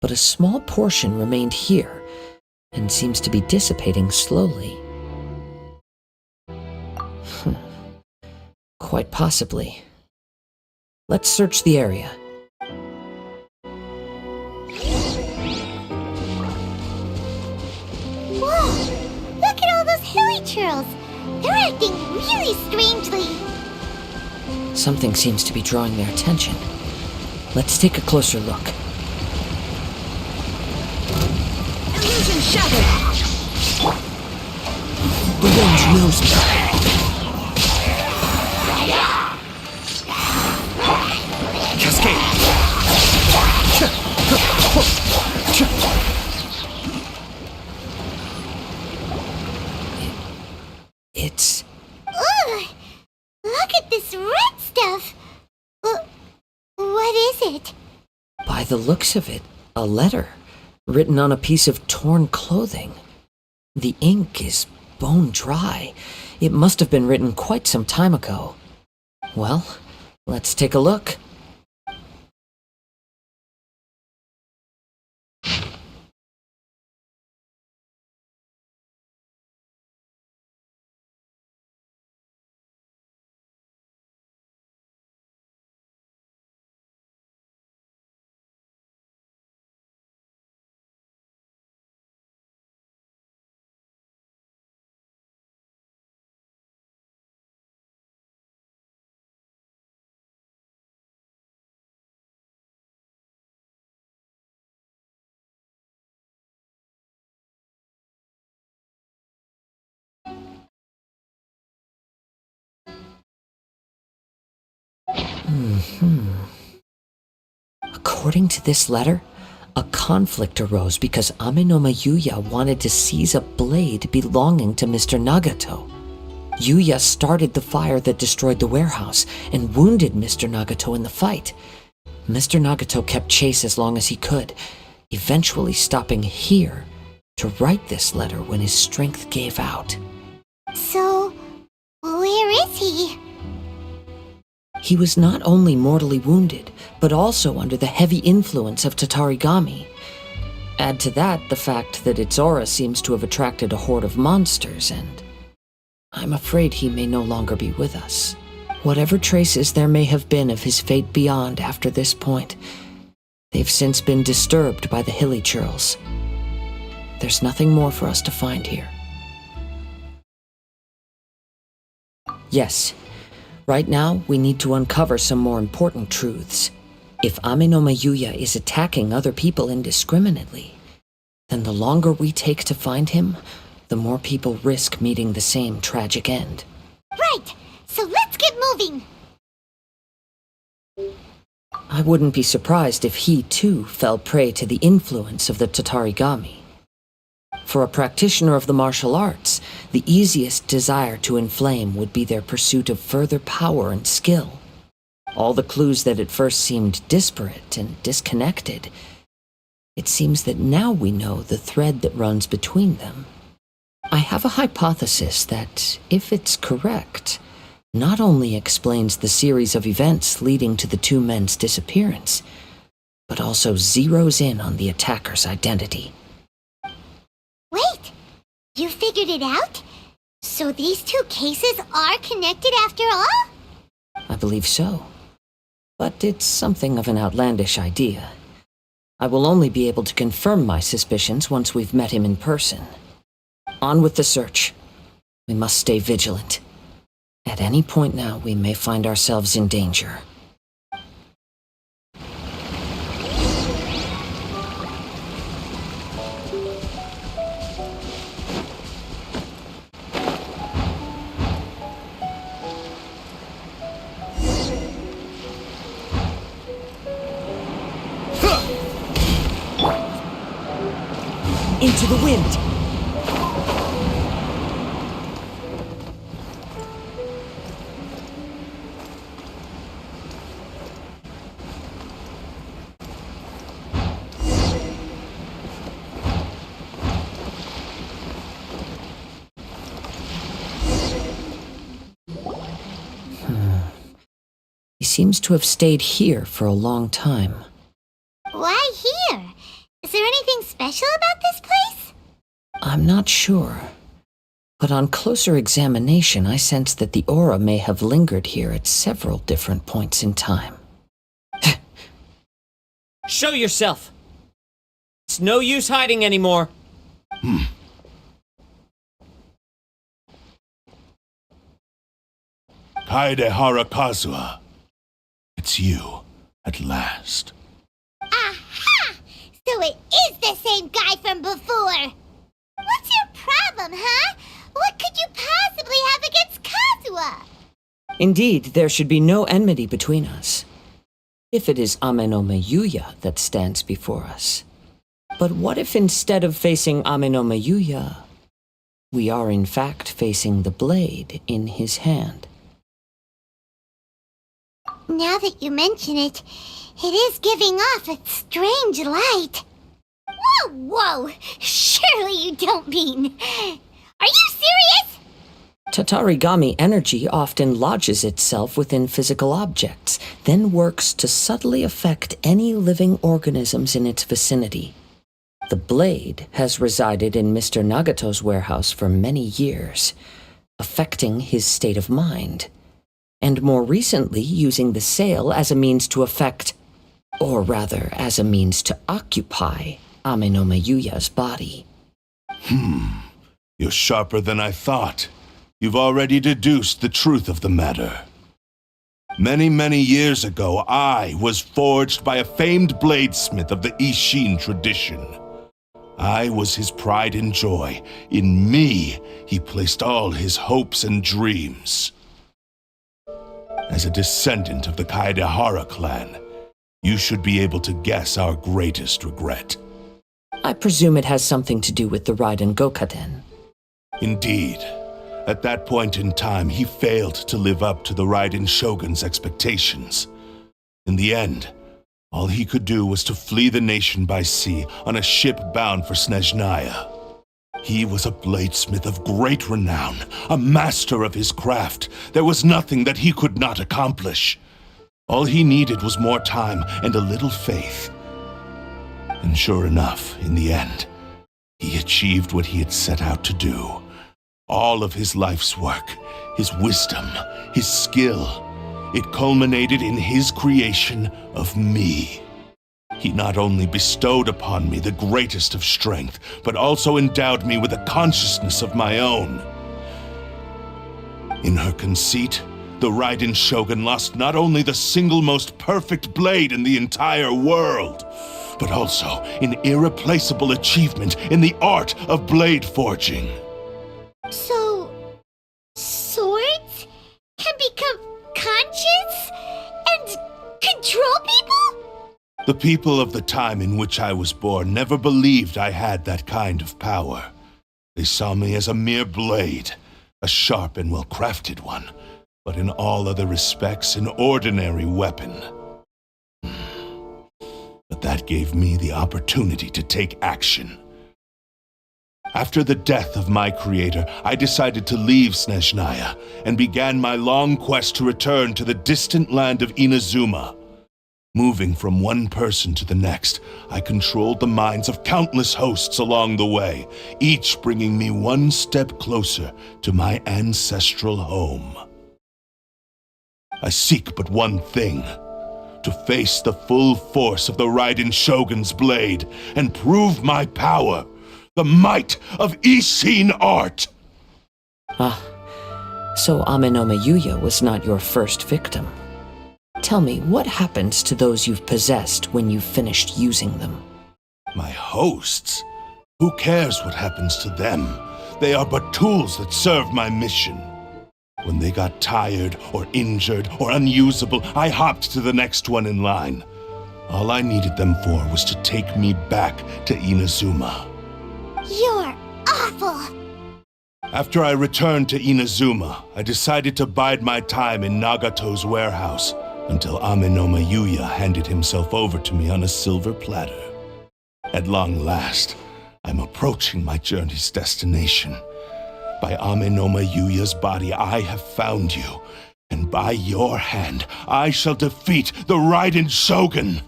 but a small portion remained here and seems to be dissipating slowly. Quite possibly. Let's search the area. churls. They're acting really strangely. Something seems to be drawing their attention. Let's take a closer look. Illusion shattered. The range knows me. Cascade! It's... Ugh! Look at this red stuff! What is it? By the looks of it, a letter written on a piece of torn clothing. The ink is bone dry. It must have been written quite some time ago. Well, let's take a look. According to this letter, a conflict arose because Amenoma Yuya wanted to seize a blade belonging to Mr. Nagato. Yuya started the fire that destroyed the warehouse and wounded Mr. Nagato in the fight. Mr. Nagato kept chase as long as he could, eventually stopping here to write this letter when his strength gave out. So, where is he? He was not only mortally wounded, but also under the heavy influence of Tatarigami. Add to that the fact that its aura seems to have attracted a horde of monsters, and I'm afraid he may no longer be with us. Whatever traces there may have been of his fate beyond after this point, they've since been disturbed by the hilly churls. There's nothing more for us to find here. Yes. Right now, we need to uncover some more important truths. If Amenoma Yuya is attacking other people indiscriminately, then the longer we take to find him, the more people risk meeting the same tragic end. Right! So let's get moving! I wouldn't be surprised if he, too, fell prey to the influence of the Tatarigami. For a practitioner of the martial arts, the easiest desire to inflame would be their pursuit of further power and skill. All the clues that at first seemed disparate and disconnected, it seems that now we know the thread that runs between them. I have a hypothesis that, if it's correct, not only explains the series of events leading to the two men's disappearance, but also zeroes in on the attacker's identity. Wait! You figured it out? So these two cases are connected after all? I believe so. But it's something of an outlandish idea. I will only be able to confirm my suspicions once we've met him in person. On with the search. We must stay vigilant. At any point now, we may find ourselves in danger. Into the wind! He seems to have stayed here for a long time. Why here? Is there anything special about this place? I'm not sure. But on closer examination, I sense that the aura may have lingered here at several different points in time. Show yourself! It's no use hiding anymore. Kaedehara Kazuha. It's you, at last. Aha! So it is the same guy from before! What's your problem, huh? What could you possibly have against Kazuha? Indeed, there should be no enmity between us. If it is Ame no Miyuya that stands before us. But what if instead of facing Ame no Miyuya, we are in fact facing the blade in his hand? Now that you mention it, it is giving off a strange light. Whoa, whoa! Surely you don't mean... Are you serious? Tatarigami energy often lodges itself within physical objects, then works to subtly affect any living organisms in its vicinity. The blade has resided in Mr. Nagato's warehouse for many years, affecting his state of mind, and more recently using the sale as a means to affect, or rather as a means to occupy, Ame no Miyuya's body. You're sharper than I thought. You've already deduced the truth of the matter. Many, many years ago, I was forged by a famed bladesmith of the Ishin tradition. I was his pride and joy. In me, he placed all his hopes and dreams. As a descendant of the Kaedehara clan, you should be able to guess our greatest regret. I presume it has something to do with the Raiden Gokaden. Indeed. At that point in time, he failed to live up to the Raiden Shogun's expectations. In the end, all he could do was to flee the nation by sea on a ship bound for Snezhnaya. He was a bladesmith of great renown, a master of his craft. There was nothing that he could not accomplish. All he needed was more time and a little faith. And sure enough, in the end, he achieved what he had set out to do. All of his life's work, his wisdom, his skill, it culminated in his creation of me. He not only bestowed upon me the greatest of strength, but also endowed me with a consciousness of my own. In her conceit, the Raiden Shogun lost not only the single most perfect blade in the entire world, but also an irreplaceable achievement in the art of blade forging. So, swords can become conscious and control people? The people of the time in which I was born never believed I had that kind of power. They saw me as a mere blade, a sharp and well-crafted one, but in all other respects an ordinary weapon. But that gave me the opportunity to take action. After the death of my creator, I decided to leave Snezhnaya and began my long quest to return to the distant land of Inazuma. Moving from one person to the next, I controlled the minds of countless hosts along the way, each bringing me one step closer to my ancestral home. I seek but one thing: to face the full force of the Raiden Shogun's blade and prove my power. The might of Ishin art! So Ame no Miyuya was not your first victim. Tell me, what happens to those you've possessed when you've finished using them? My hosts? Who cares what happens to them? They are but tools that serve my mission. When they got tired, or injured, or unusable, I hopped to the next one in line. All I needed them for was to take me back to Inazuma. You're awful! After I returned to Inazuma, I decided to bide my time in Nagato's warehouse until Ame no Miyuya handed himself over to me on a silver platter. At long last, I'm approaching my journey's destination. By Ame no Miyuya's body, I have found you, and by your hand, I shall defeat the Raiden Shogun!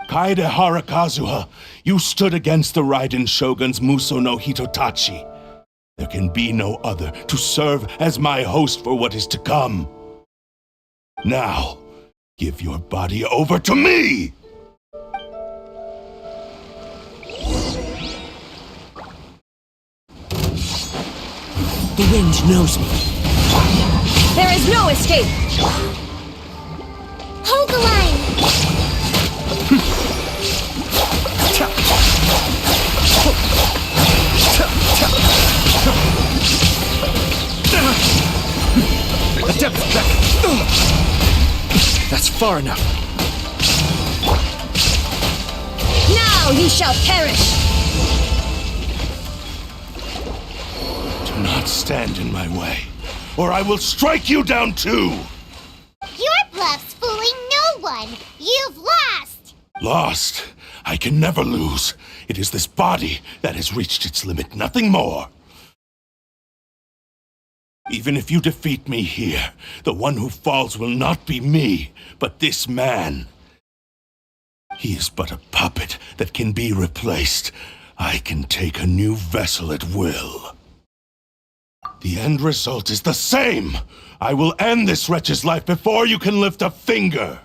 Kaedehara Kazuha, you stood against the Raiden Shogun's Muso no Hitotachi. There can be no other to serve as my host for what is to come. Now, give your body over to me! The wind knows me. There is no escape! Hold the line! A depth back. That's far enough. Now he shall perish! Do not stand in my way, or I will strike you down too! Your bluff's fooling no one! You've lost! Lost? I can never lose. It is this body that has reached its limit, nothing more. Even if you defeat me here, the one who falls will not be me, but this man. He is but a puppet that can be replaced. I can take a new vessel at will. The end result is the same! I will end this wretch's life before you can lift a finger!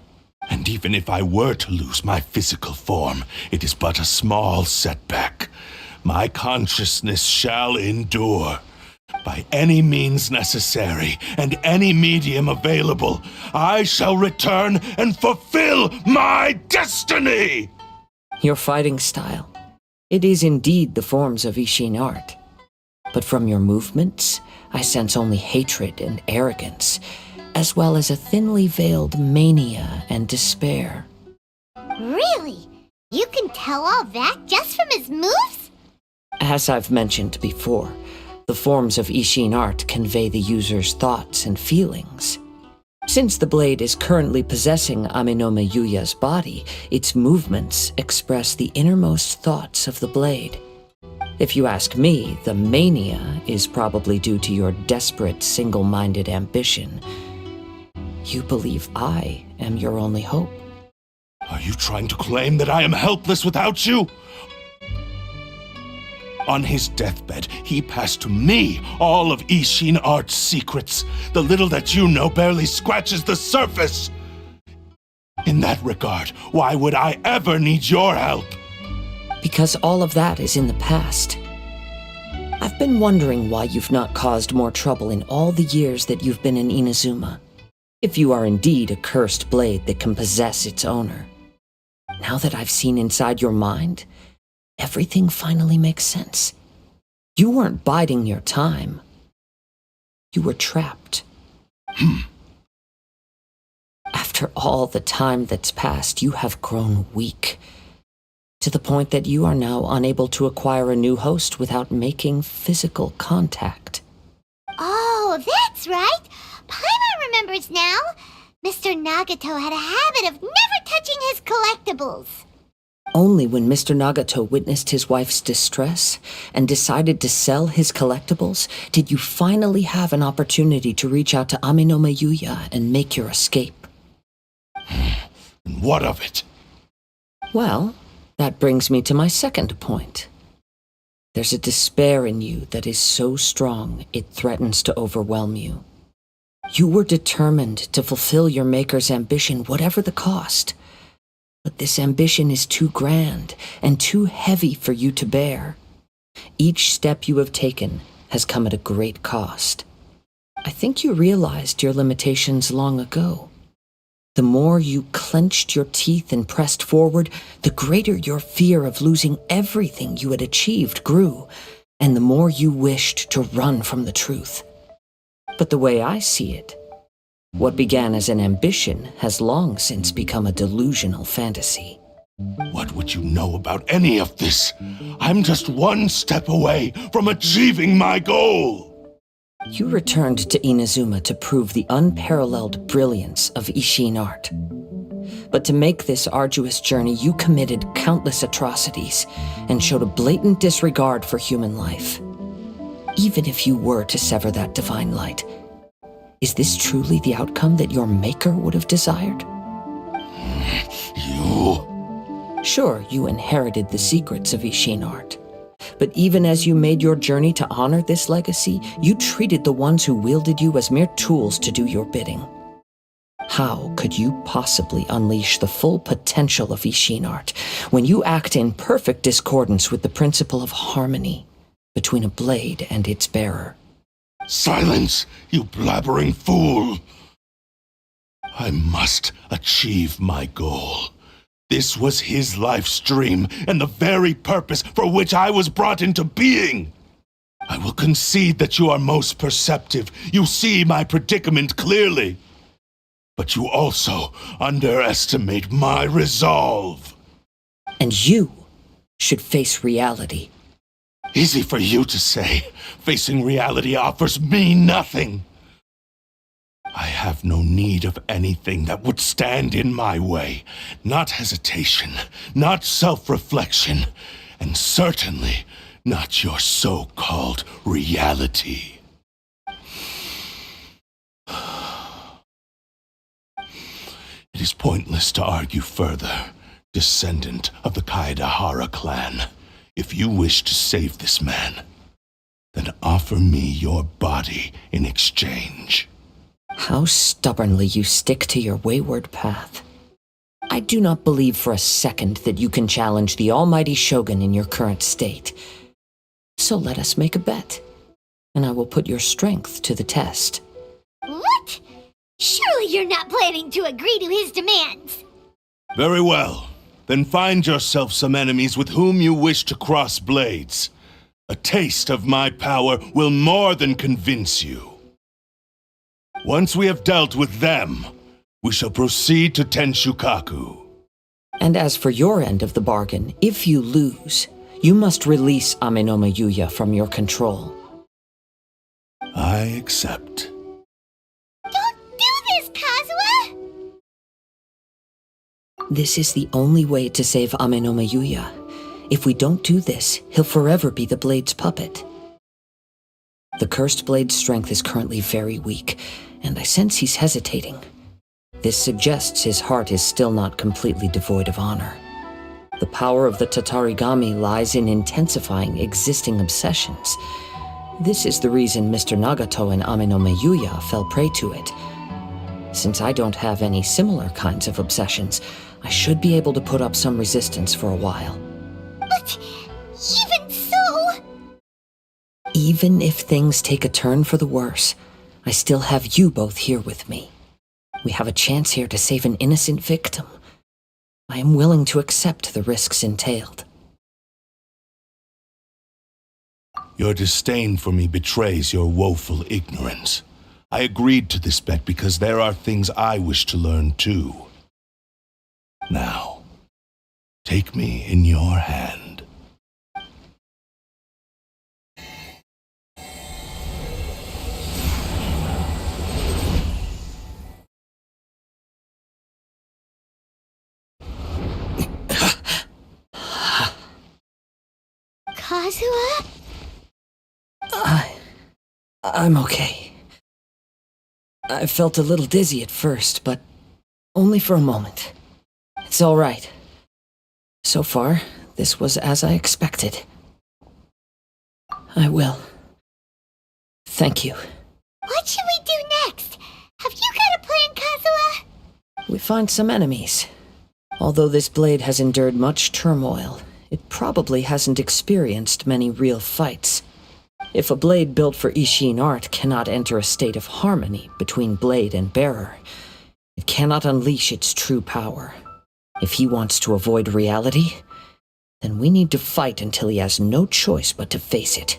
And even if I were to lose my physical form, it is but a small setback. My consciousness shall endure. By any means necessary, and any medium available, I shall return and fulfill my destiny! Your fighting style. It is indeed the forms of Ishin art. But from your movements, I sense only hatred and arrogance, as well as a thinly veiled mania and despair. Really? You can tell all that just from his moves? As I've mentioned before, the forms of Ishin art convey the user's thoughts and feelings. Since the blade is currently possessing Amenoma Yuya's body, its movements express the innermost thoughts of the blade. If you ask me, the mania is probably due to your desperate, single-minded ambition. You believe I am your only hope. Are you trying to claim that I am helpless without you? On his deathbed, he passed to me all of Ishin art's secrets. The little that you know barely scratches the surface. In that regard, why would I ever need your help? Because all of that is in the past. I've been wondering why you've not caused more trouble in all the years that you've been in Inazuma. If you are indeed a cursed blade that can possess its owner. Now that I've seen inside your mind, everything finally makes sense. You weren't biding your time. You were trapped. After all the time that's passed, you have grown weak. To the point that you are now unable to acquire a new host without making physical contact. Oh, that's right! Paimon remembers now! Mr. Nagato had a habit of never touching his collectibles. Only when Mr. Nagato witnessed his wife's distress and decided to sell his collectibles did you finally have an opportunity to reach out to Amenoma Yuya and make your escape. And what of it? Well, that brings me to my second point. There's a despair in you that is so strong it threatens to overwhelm you. You were determined to fulfill your maker's ambition, whatever the cost. But this ambition is too grand and too heavy for you to bear. Each step you have taken has come at a great cost. I think you realized your limitations long ago. The more you clenched your teeth and pressed forward, the greater your fear of losing everything you had achieved grew, and the more you wished to run from the truth. But the way I see it, what began as an ambition has long since become a delusional fantasy. What would you know about any of this? I'm just one step away from achieving my goal! You returned to Inazuma to prove the unparalleled brilliance of Ishin art. But to make this arduous journey, you committed countless atrocities and showed a blatant disregard for human life. Even if you were to sever that divine light, is this truly the outcome that your maker would have desired? You... Sure, you inherited the secrets of Ishin art. But even as you made your journey to honor this legacy, you treated the ones who wielded you as mere tools to do your bidding. How could you possibly unleash the full potential of Ishin art when you act in perfect discordance with the principle of harmony between a blade and its bearer? Silence, you blabbering fool! I must achieve my goal. This was his life's dream, and the very purpose for which I was brought into being. I will concede that you are most perceptive. You see my predicament clearly. But you also underestimate my resolve. And you should face reality. Easy for you to say. Facing reality offers me nothing. I have no need of anything that would stand in my way. Not hesitation, not self-reflection, and certainly not your so-called reality. It is pointless to argue further, descendant of the Kaedahara clan. If you wish to save this man, then offer me your body in exchange. How stubbornly you stick to your wayward path. I do not believe for a second that you can challenge the almighty Shogun in your current state. So let us make a bet, and I will put your strength to the test. What? Surely you're not planning to agree to his demands. Very well. Then find yourself some enemies with whom you wish to cross blades. A taste of my power will more than convince you. Once we have dealt with them, we shall proceed to Tenshukaku. And as for your end of the bargain, if you lose, you must release Amenoma Yuya from your control. I accept. Don't do this, Kazuha! This is the only way to save Amenoma Yuya. If we don't do this, he'll forever be the Blade's puppet. The Cursed Blade's strength is currently very weak, and I sense he's hesitating. This suggests his heart is still not completely devoid of honor. The power of the Tatarigami lies in intensifying existing obsessions. This is the reason Mr. Nagato and Amenoma Yuya fell prey to it. Since I don't have any similar kinds of obsessions, I should be able to put up some resistance for a while. But even so... Even if things take a turn for the worse, I still have you both here with me. We have a chance here to save an innocent victim. I am willing to accept the risks entailed. Your disdain for me betrays your woeful ignorance. I agreed to this bet because there are things I wish to learn too. Now, take me in your hand. Kazuha? I'm okay. I felt a little dizzy at first, but only for a moment. It's all right. So far, this was as I expected. I will. Thank you. What should we do next? Have you got a plan, Kazuha? We find some enemies. Although this blade has endured much turmoil, it probably hasn't experienced many real fights. If a blade built for Ishin art cannot enter a state of harmony between blade and bearer, it cannot unleash its true power. If he wants to avoid reality, then we need to fight until he has no choice but to face it.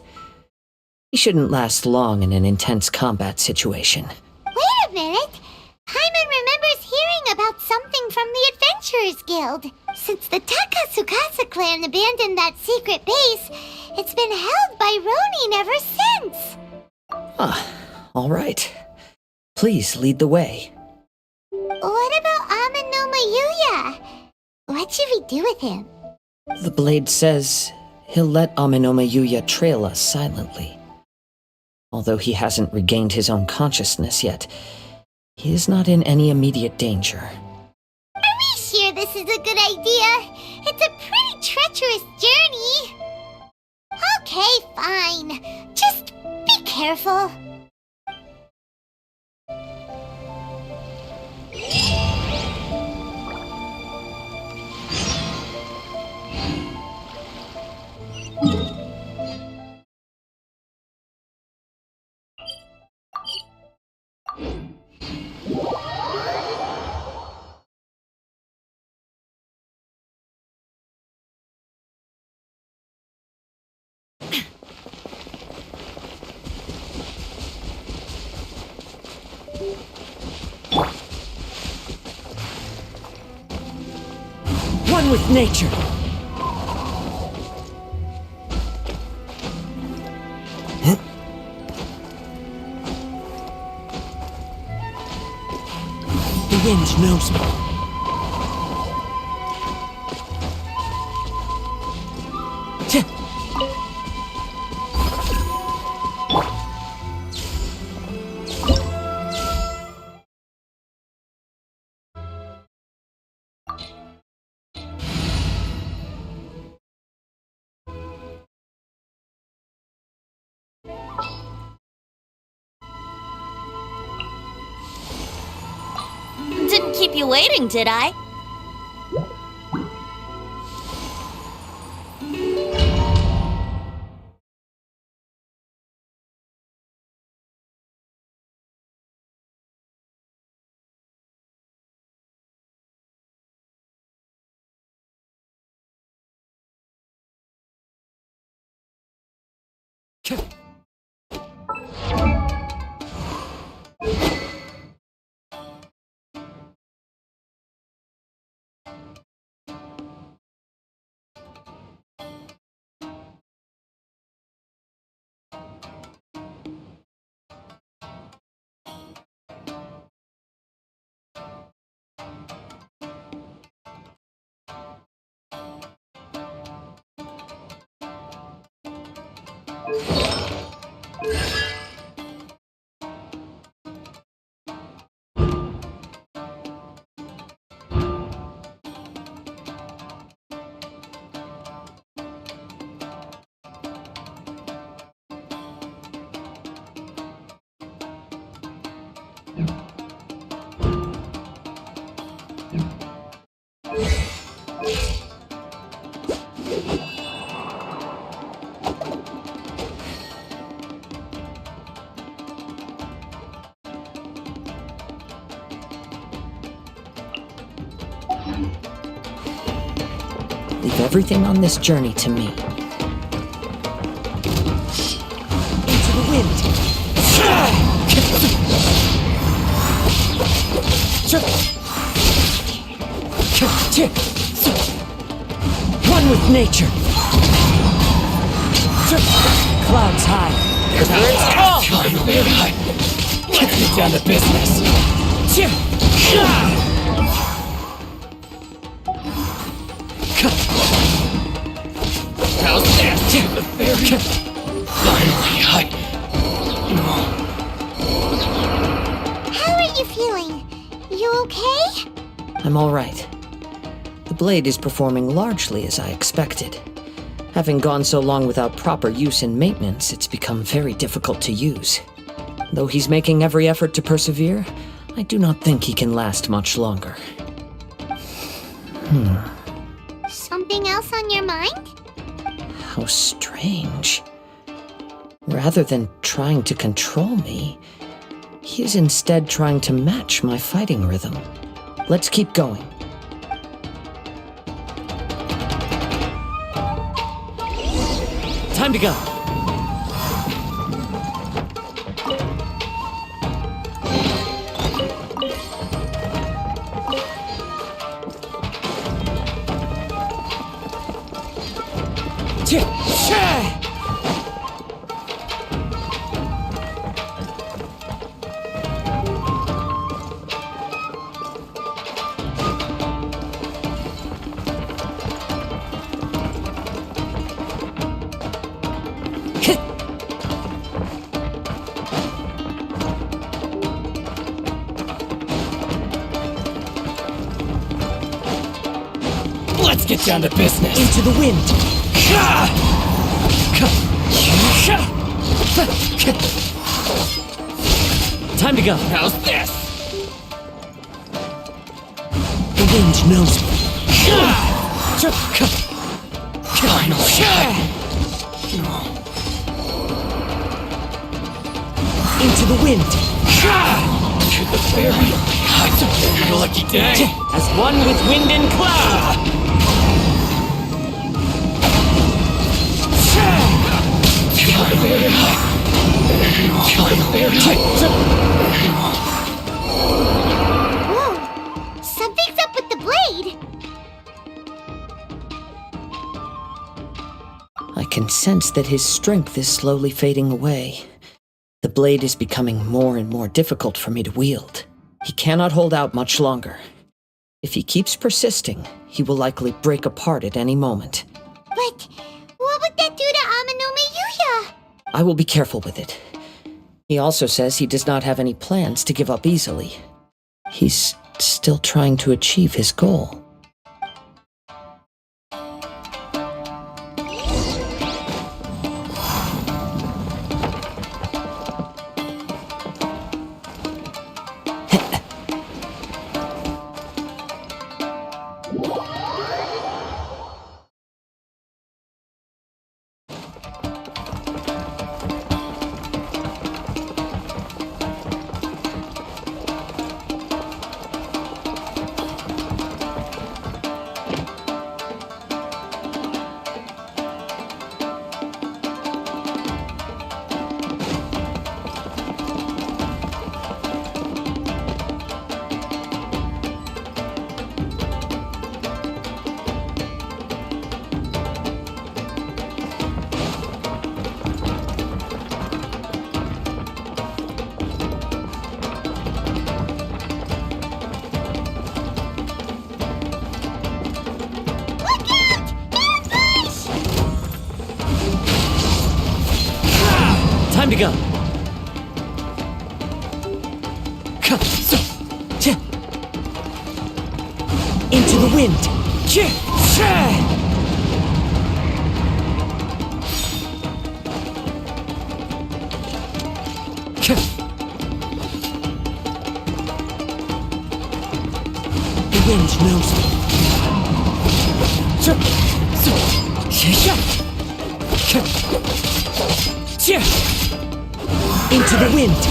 He shouldn't last long in an intense combat situation. Wait a minute! Paimon remembers hearing about something from the Adventurers Guild. Since the Takasukasa clan abandoned that secret base, it's been held by Ronin ever since. All right. Please lead the way. What about Amenoma Yuya? What should we do with him? The blade says he'll let Amenoma Yuya trail us silently. Although he hasn't regained his own consciousness yet, he is not in any immediate danger. Are we sure this is a good idea? It's a pretty treacherous journey. Okay, fine. Just be careful. One with nature. The wind knows me. Didn't keep you waiting, did I? Leave everything on this journey to me. Into the wind. One with nature. Clouds high. There's where it's called! Very high. Let's get down to business. How's that? The fairy? Finally, How are you feeling? You okay? I'm all right. The blade is performing largely as I expected. Having gone so long without proper use and maintenance, it's become very difficult to use. Though he's making every effort to persevere, I do not think he can last much longer. Something else on your mind? How strange. Rather than trying to control me, he is instead trying to match my fighting rhythm. Let's keep going. Time to go. Let's get down to business. Into the wind. Time to go. How's this? The wind knows me. Finally. Into the wind. To the fairy. It's a very lucky day. As one with wind and cloud. Whoa! Something's up with the blade! can sense that his strength is slowly fading away. The blade is becoming more and more difficult for me to wield. He cannot hold out much longer. If he keeps persisting, he will likely break apart at any moment. But what would that do to Amanome Yuya? I will be careful with it. He also says he does not have any plans to give up easily. He's still trying to achieve his goal. Time to go. Into the wind. The wind knows me. Into the wind.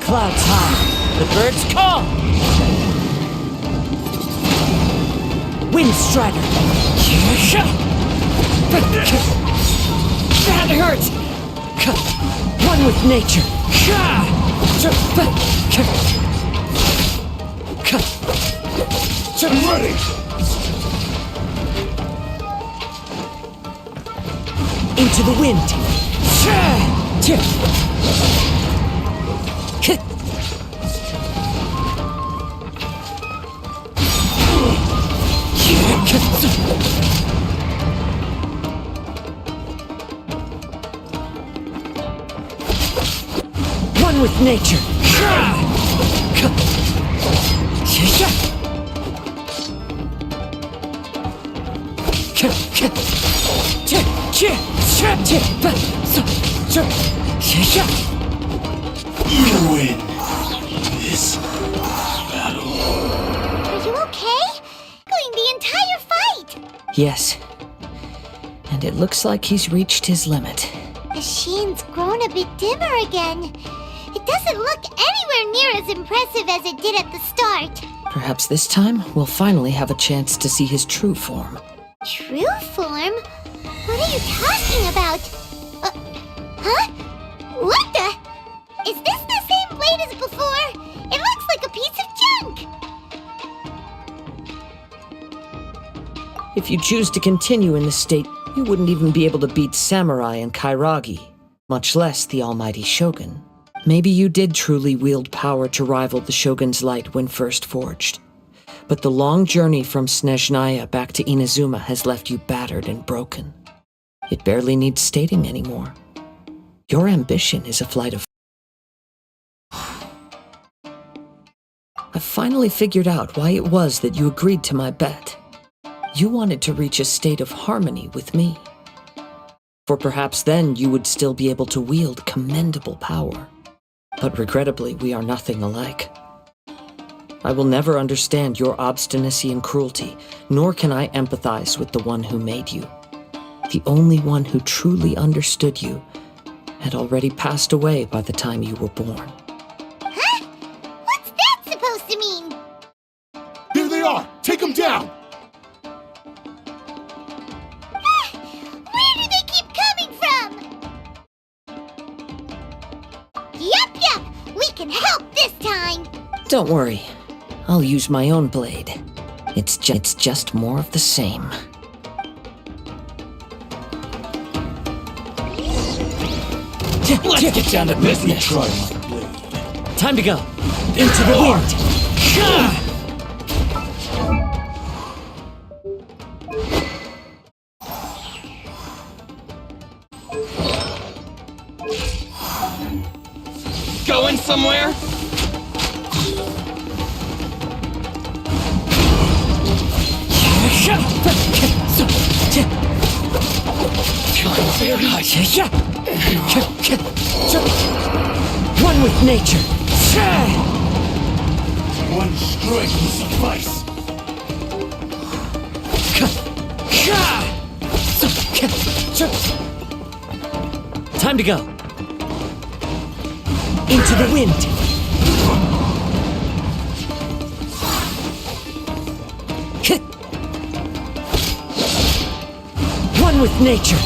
Clouds high, the birds call. Wind Strider. That hurts. One with nature. I'm ready! Into the wind. One with nature. You win this battle. Are you okay? Going the entire fight! Yes. And it looks like he's reached his limit. The sheen's grown a bit dimmer again. It doesn't look anywhere near as impressive as it did at the start. Perhaps this time we'll finally have a chance to see his true form. True form? What are you talking about? Huh? What the? Is this the same blade as before? It looks like a piece of junk! If you choose to continue in this state, you wouldn't even be able to beat Samurai and Kairagi, much less the almighty Shogun. Maybe you did truly wield power to rival the Shogun's light when first forged. But the long journey from Snezhnaya back to Inazuma has left you battered and broken. It barely needs stating anymore. Your ambition is a flight of... I've finally figured out why it was that you agreed to my bet. You wanted to reach a state of harmony with me. For perhaps then you would still be able to wield commendable power. But regrettably, we are nothing alike. I will never understand your obstinacy and cruelty, nor can I empathize with the one who made you. The only one who truly understood you had already passed away by the time you were born. Huh? What's that supposed to mean? Here they are! Take them down! Where do they keep coming from? Don't worry. I'll use my own blade. It's just more of the same. Let's get down to business. Time to go. Into the wind. Going somewhere? One with nature. One strike will suffice. Time to go. Into the wind. One with nature.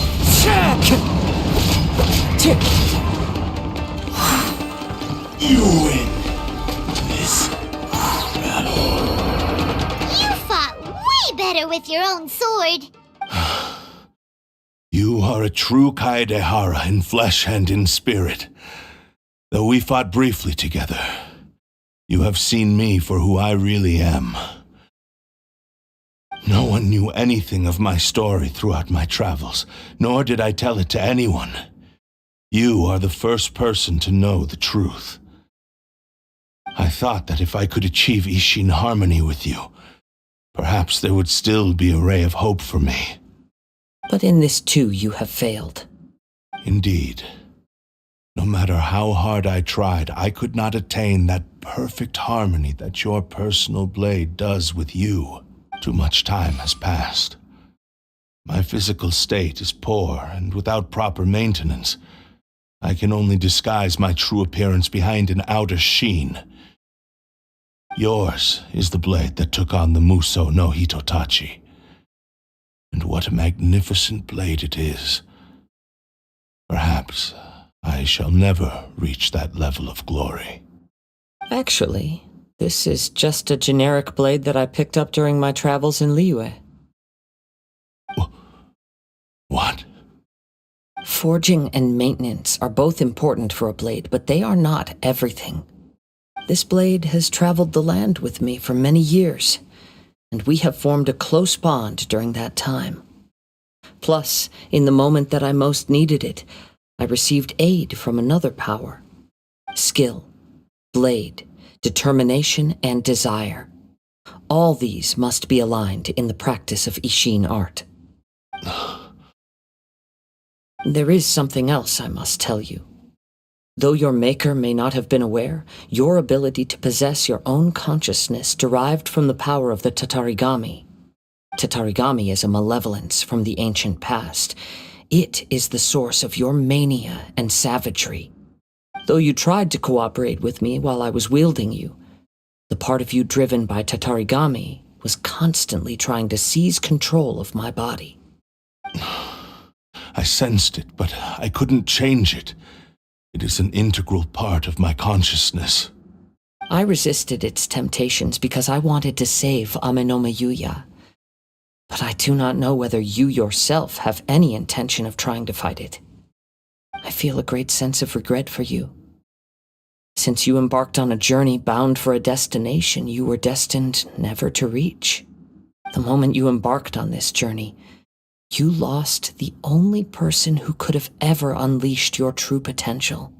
You win this battle. You fought way better with your own sword. You are a true Kaedehara in flesh and in spirit. Though we fought briefly together, you have seen me for who I really am. No one knew anything of my story throughout my travels, nor did I tell it to anyone. You are the first person to know the truth. I thought that if I could achieve Ishin harmony with you, perhaps there would still be a ray of hope for me. But in this too, you have failed. Indeed. No matter how hard I tried, I could not attain that perfect harmony that your personal blade does with you. Too much time has passed. My physical state is poor, and without proper maintenance, I can only disguise my true appearance behind an outer sheen. Yours is the blade that took on the Muso no Hitotachi. And what a magnificent blade it is. Perhaps I shall never reach that level of glory. Actually, this is just a generic blade that I picked up during my travels in Liyue. What? Forging and maintenance are both important for a blade, but they are not everything. This blade has traveled the land with me for many years, and we have formed a close bond during that time. Plus, in the moment that I most needed it, I received aid from another power. Skill, blade, determination, and desire. All these must be aligned in the practice of Ishin art. There is something else I must tell you. Though your maker may not have been aware, your ability to possess your own consciousness derived from the power of the Tatarigami. Tatarigami is a malevolence from the ancient past. It is the source of your mania and savagery. Though you tried to cooperate with me while I was wielding you, the part of you driven by Tatarigami was constantly trying to seize control of my body. I sensed it, but I couldn't change it. It is an integral part of my consciousness. I resisted its temptations because I wanted to save Amenoma Yuya. But I do not know whether you yourself have any intention of trying to fight it. I feel a great sense of regret for you. Since you embarked on a journey bound for a destination you were destined never to reach. The moment you embarked on this journey, you lost the only person who could have ever unleashed your true potential.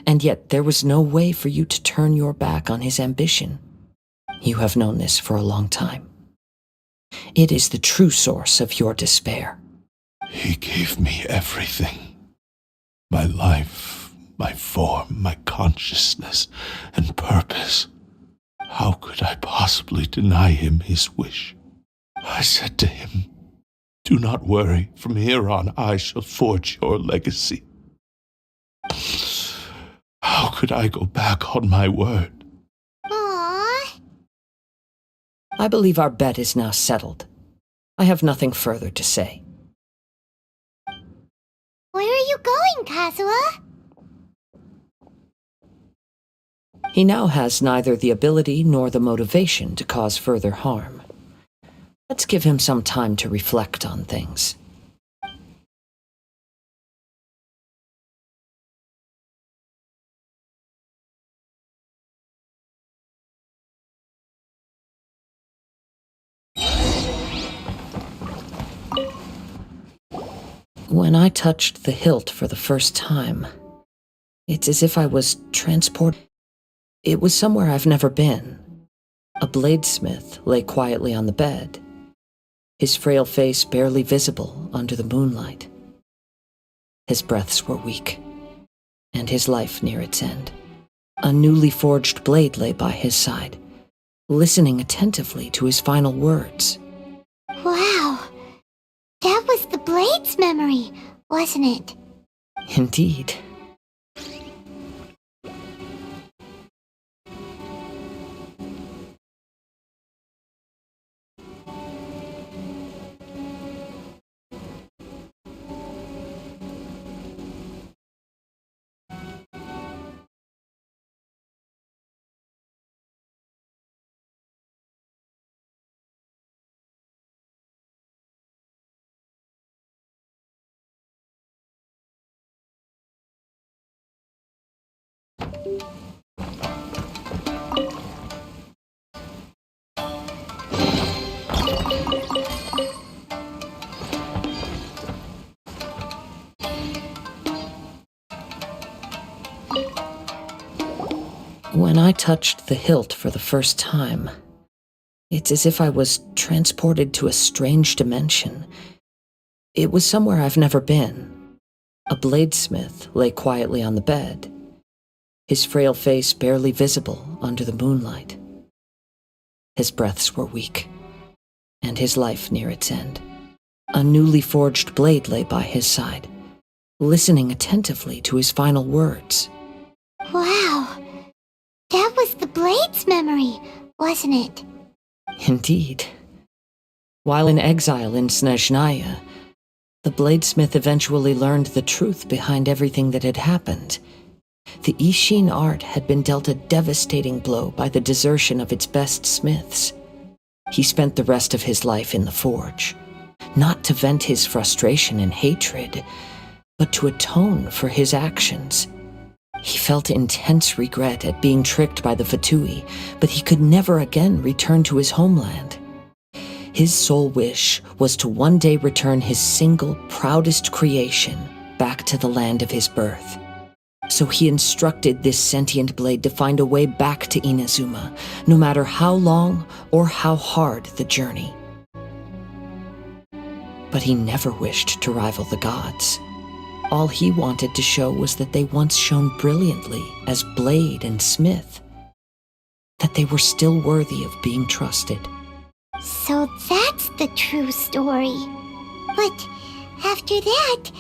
And yet there was no way for you to turn your back on his ambition. You have known this for a long time. It is the true source of your despair. He gave me everything. My life, my form, my consciousness, and purpose. How could I possibly deny him his wish? I said to him, "Do not worry, from here on I shall forge your legacy." How could I go back on my word? Aww. I believe our bet is now settled. I have nothing further to say. Where are you going, Kazuha? He now has neither the ability nor the motivation to cause further harm. Let's give him some time to reflect on things. When I touched the hilt for the first time, it's as if I was transported. It was somewhere I've never been. A bladesmith lay quietly on the bed, his frail face barely visible under the moonlight. His breaths were weak, and his life near its end. A newly forged blade lay by his side, listening attentively to his final words. Wow, that was the Blade's memory, wasn't it? Indeed. When I touched the hilt for the first time, it's as if I was transported to a strange dimension. It was somewhere I've never been. A bladesmith lay quietly on the bed, his frail face barely visible under the moonlight. His breaths were weak, and his life near its end. A newly forged blade lay by his side, listening attentively to his final words. Wow, that was the Blade's memory, wasn't it? Indeed. While in exile in Snezhnaya, the bladesmith eventually learned the truth behind everything that had happened. The Ishin art had been dealt a devastating blow by the desertion of its best smiths. He spent the rest of his life in the forge, not to vent his frustration and hatred, but to atone for his actions. He felt intense regret at being tricked by the Fatui, but he could never again return to his homeland. His sole wish was to one day return his single, proudest creation back to the land of his birth. So he instructed this sentient blade to find a way back to Inazuma, no matter how long or how hard the journey. But he never wished to rival the gods. All he wanted to show was that they once shone brilliantly as blade and smith, that they were still worthy of being trusted. So that's the true story. But after that,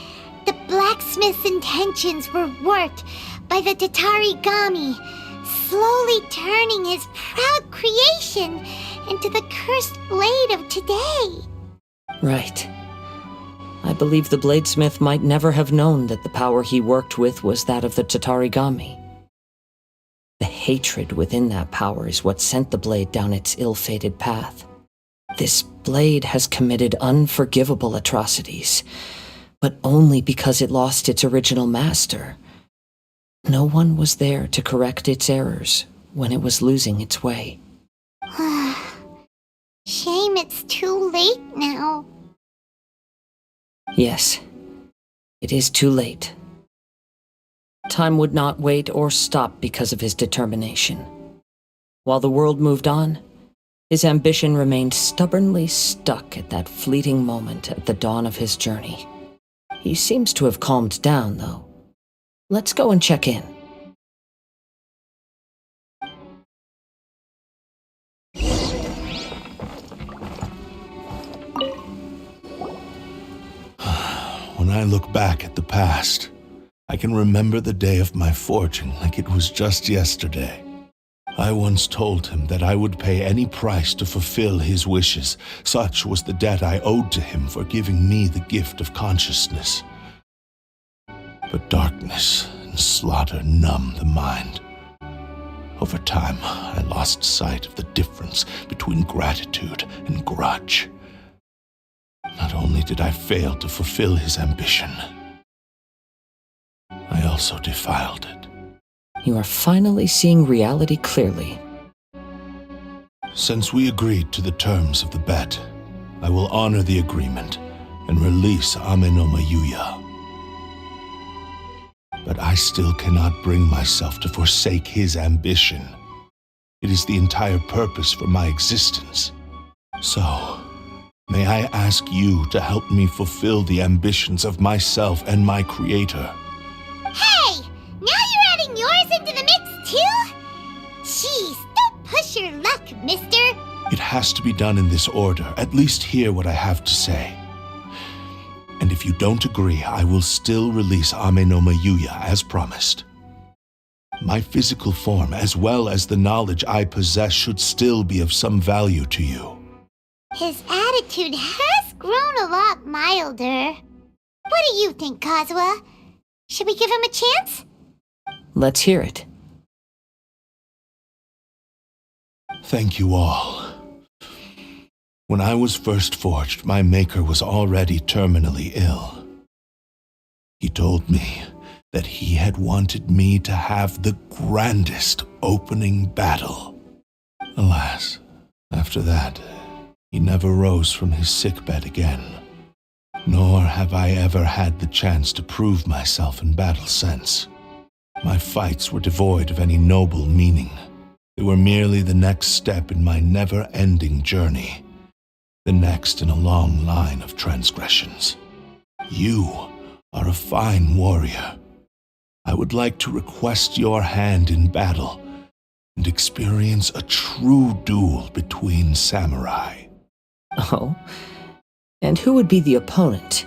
the blacksmith's intentions were warped by the Tatarigami, slowly turning his proud creation into the cursed blade of today. Right. I believe the bladesmith might never have known that the power he worked with was that of the Tatarigami. The hatred within that power is what sent the blade down its ill-fated path. This blade has committed unforgivable atrocities, but only because it lost its original master. No one was there to correct its errors when it was losing its way. Shame it's too late now. Yes, it is too late. Time would not wait or stop because of his determination. While the world moved on, his ambition remained stubbornly stuck at that fleeting moment at the dawn of his journey. He seems to have calmed down, though. Let's go and check in. When I look back at the past, I can remember the day of my forging like it was just yesterday. I once told him that I would pay any price to fulfill his wishes. Such was the debt I owed to him for giving me the gift of consciousness. But darkness and slaughter numb the mind. Over time, I lost sight of the difference between gratitude and grudge. Not only did I fail to fulfill his ambition, I also defiled it. You are finally seeing reality clearly. Since we agreed to the terms of the bet, I will honor the agreement and release Ame no Mayuya. But I still cannot bring myself to forsake his ambition. It is the entire purpose for my existence. So, may I ask you to help me fulfill the ambitions of myself and my creator? Hey! Now you're adding yours into the mix too? Jeez, don't push your luck, mister. It has to be done in this order. At least hear what I have to say. And if you don't agree, I will still release Ame no Mayuya as promised. My physical form, as well as the knowledge I possess, should still be of some value to you. His attitude has grown a lot milder. What do you think, Kazuha? Should we give him a chance? Let's hear it. Thank you all. When I was first forged, my maker was already terminally ill. He told me that he had wanted me to have the grandest opening battle. Alas, after that, he never rose from his sickbed again. Nor have I ever had the chance to prove myself in battle since. My fights were devoid of any noble meaning. They were merely the next step in my never-ending journey. The next in a long line of transgressions. You are a fine warrior. I would like to request your hand in battle and experience a true duel between samurai. Oh? And who would be the opponent?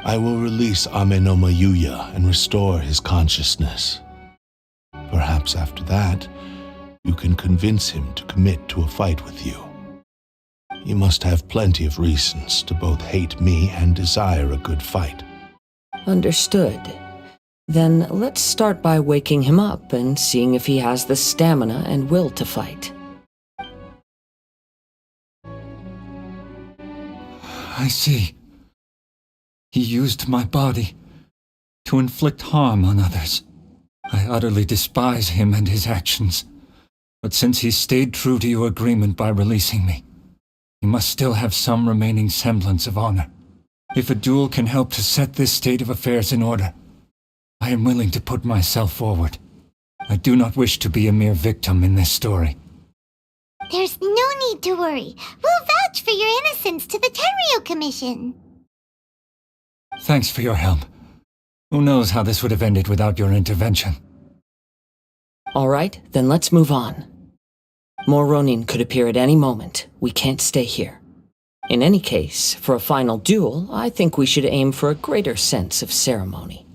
I will release Ame no Mayuya and restore his consciousness. Perhaps after that, you can convince him to commit to a fight with you. He must have plenty of reasons to both hate me and desire a good fight. Understood. Then let's start by waking him up and seeing if he has the stamina and will to fight. I see. He used my body to inflict harm on others. I utterly despise him and his actions. But since he stayed true to your agreement by releasing me, he must still have some remaining semblance of honor. If a duel can help to set this state of affairs in order, I am willing to put myself forward. I do not wish to be a mere victim in this story. There's no need to worry. We'll vouch for your innocence to the Tenryu Commission. Thanks for your help. Who knows how this would have ended without your intervention? All right, then let's move on. More Ronin could appear at any moment. We can't stay here. In any case, for a final duel, I think we should aim for a greater sense of ceremony.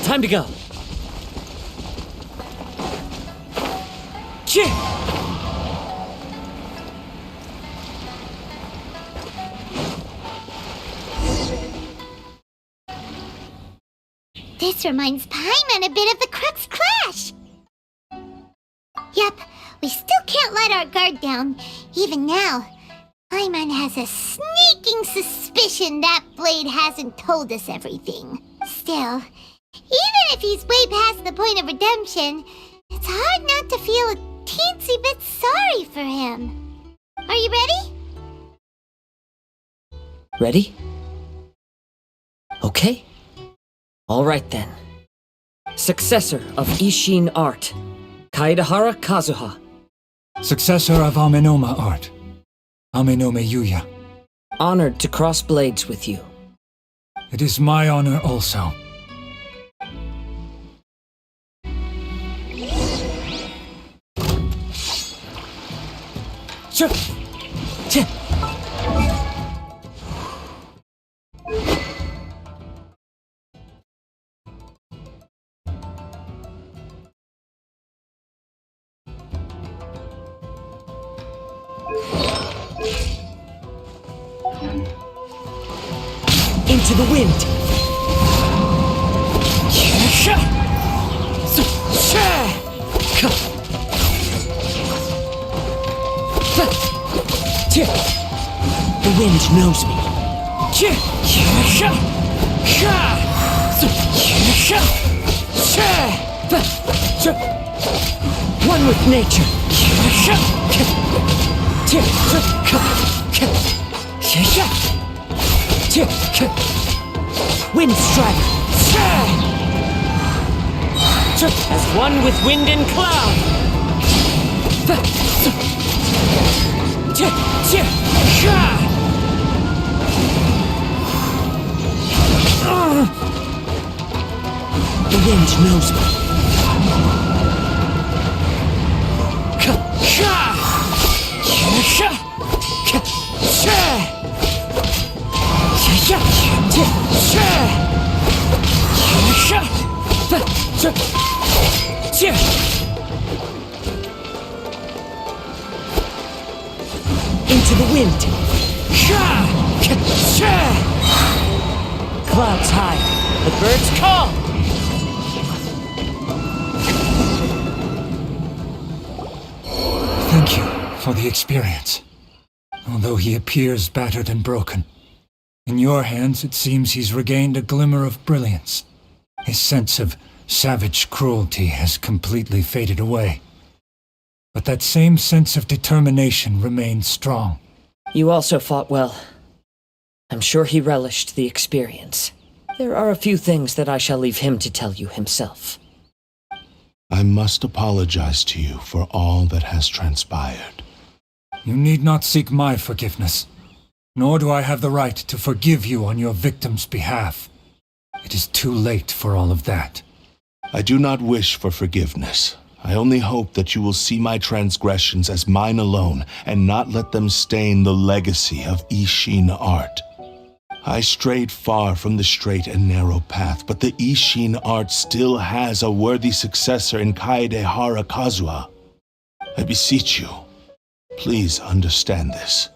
Time to go. This reminds Paimon a bit of the Crux Clash. Yep, we still can't let our guard down, even now. Paimon has a sneaking suspicion that blade hasn't told us everything. Still, even if he's way past the point of redemption, it's hard not to feel a teensy bit sorry for him. Are you ready? Ready? Okay. All right then. Successor of Ishin art, Kaedahara Kazuha. Successor of Amenoma art, Amenome Yuya. Honored to cross blades with you. It is my honor also. Sure. Ch- Into the wind. The wind knows me. One with nature. Wind strider. As one with wind and cloud. The wind knows me. Into the wind. Clouds high. The birds call. Thank you for the experience. Although he appears battered and broken, in your hands it seems he's regained a glimmer of brilliance. His sense of savage cruelty has completely faded away. But that same sense of determination remains strong. You also fought well. I'm sure he relished the experience. There are a few things that I shall leave him to tell you himself. I must apologize to you for all that has transpired. You need not seek my forgiveness, nor do I have the right to forgive you on your victim's behalf. It is too late for all of that. I do not wish for forgiveness. I only hope that you will see my transgressions as mine alone and not let them stain the legacy of Ishin art. I strayed far from the straight and narrow path, but the Ishin art still has a worthy successor in Kaedahara Kazuha. I beseech you, please understand this.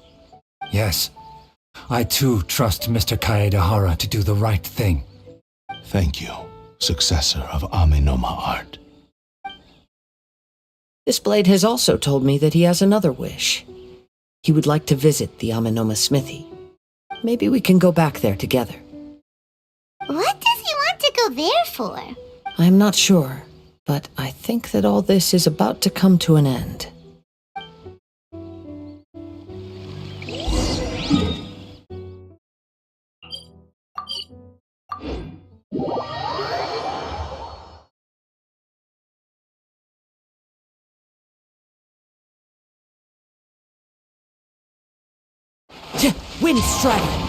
Yes, I too trust Mr. Kaedahara to do the right thing. Thank you, successor of Amenoma art. This blade has also told me that he has another wish. He would like to visit the Amenoma smithy. Maybe we can go back there together. What does he want to go there for? I'm not sure, but I think that all this is about to come to an end. Wind strider!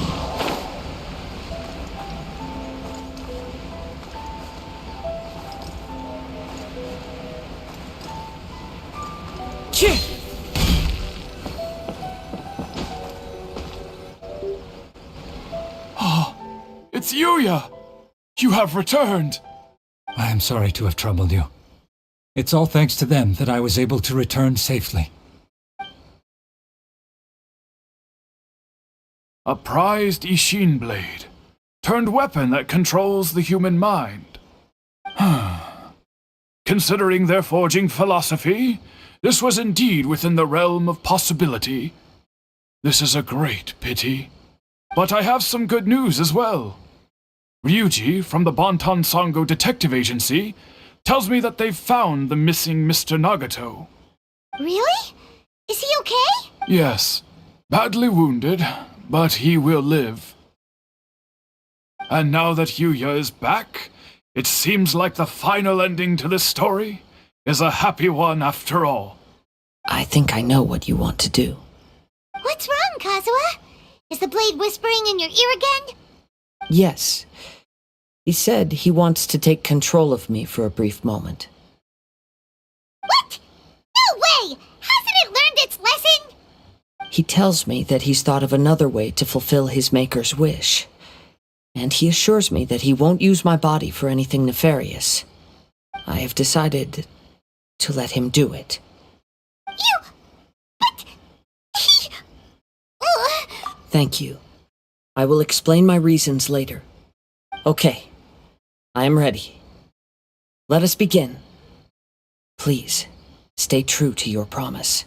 It's Yuya! You have returned! I am sorry to have troubled you. It's all thanks to them that I was able to return safely. A prized Ishin blade, turned weapon that controls the human mind. Considering their forging philosophy, this was indeed within the realm of possibility. This is a great pity. But I have some good news as well. Ryuji from the Bonton Sango Detective Agency tells me that they've found the missing Mr. Nagato. Really? Is he okay? Yes, badly wounded, but he will live. And now that Yuya is back, it seems like the final ending to this story is a happy one after all. I think I know what you want to do. What's wrong, Kazuha? Is the blade whispering in your ear again? Yes. He said he wants to take control of me for a brief moment. What? No way! Hasn't it learned its lesson? He tells me that he's thought of another way to fulfill his maker's wish. And he assures me that he won't use my body for anything nefarious. I have decided to let him do it. But he... Thank you. I will explain my reasons later. Okay, I am ready. Let us begin. Please, stay true to your promise.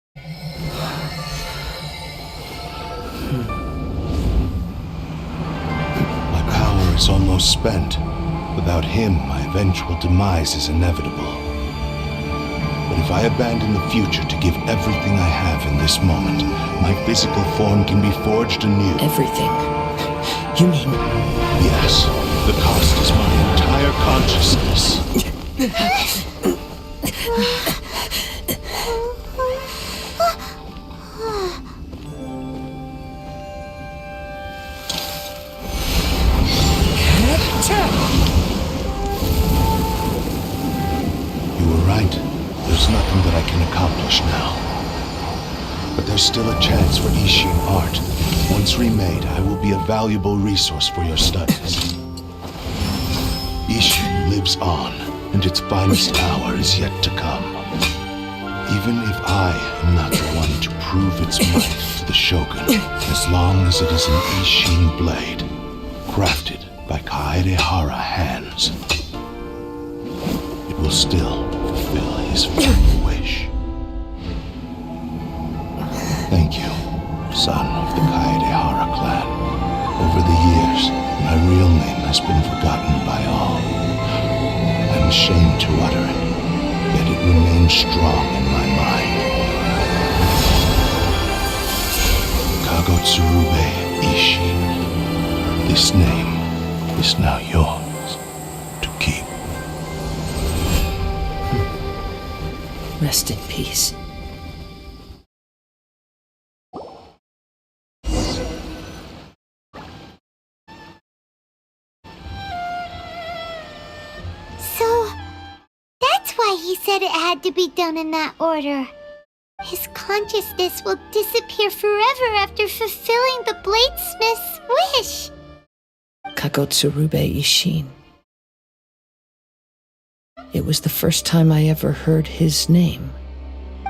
My power is almost spent. Without him, my eventual demise is inevitable. But if I abandon the future to give everything I have in this moment, my physical form can be forged anew. Everything? You mean... Yes. The cost is my entire consciousness. You were right. There's nothing that I can accomplish now. But there's still a chance for Ishin art. Once remade, I will be a valuable resource for your studies. Ishin lives on, and its finest hour is yet to come. Even if I am not the one to prove its might to the Shogun, as long as it is an Ishin blade, crafted by Kaedehara hands, it will still fulfill his final wish. Thank you, son of the Kaedehara clan. Over the years, my real name has been forgotten by all. I'm ashamed to utter it, yet it remains strong in my mind. Kagotsurube Ishin. This name is now yours to keep. Rest in peace. So, that's why he said it had to be done in that order. His consciousness will disappear forever after fulfilling the bladesmith's wish. Kagotsurube Ishin. It was the first time I ever heard his name.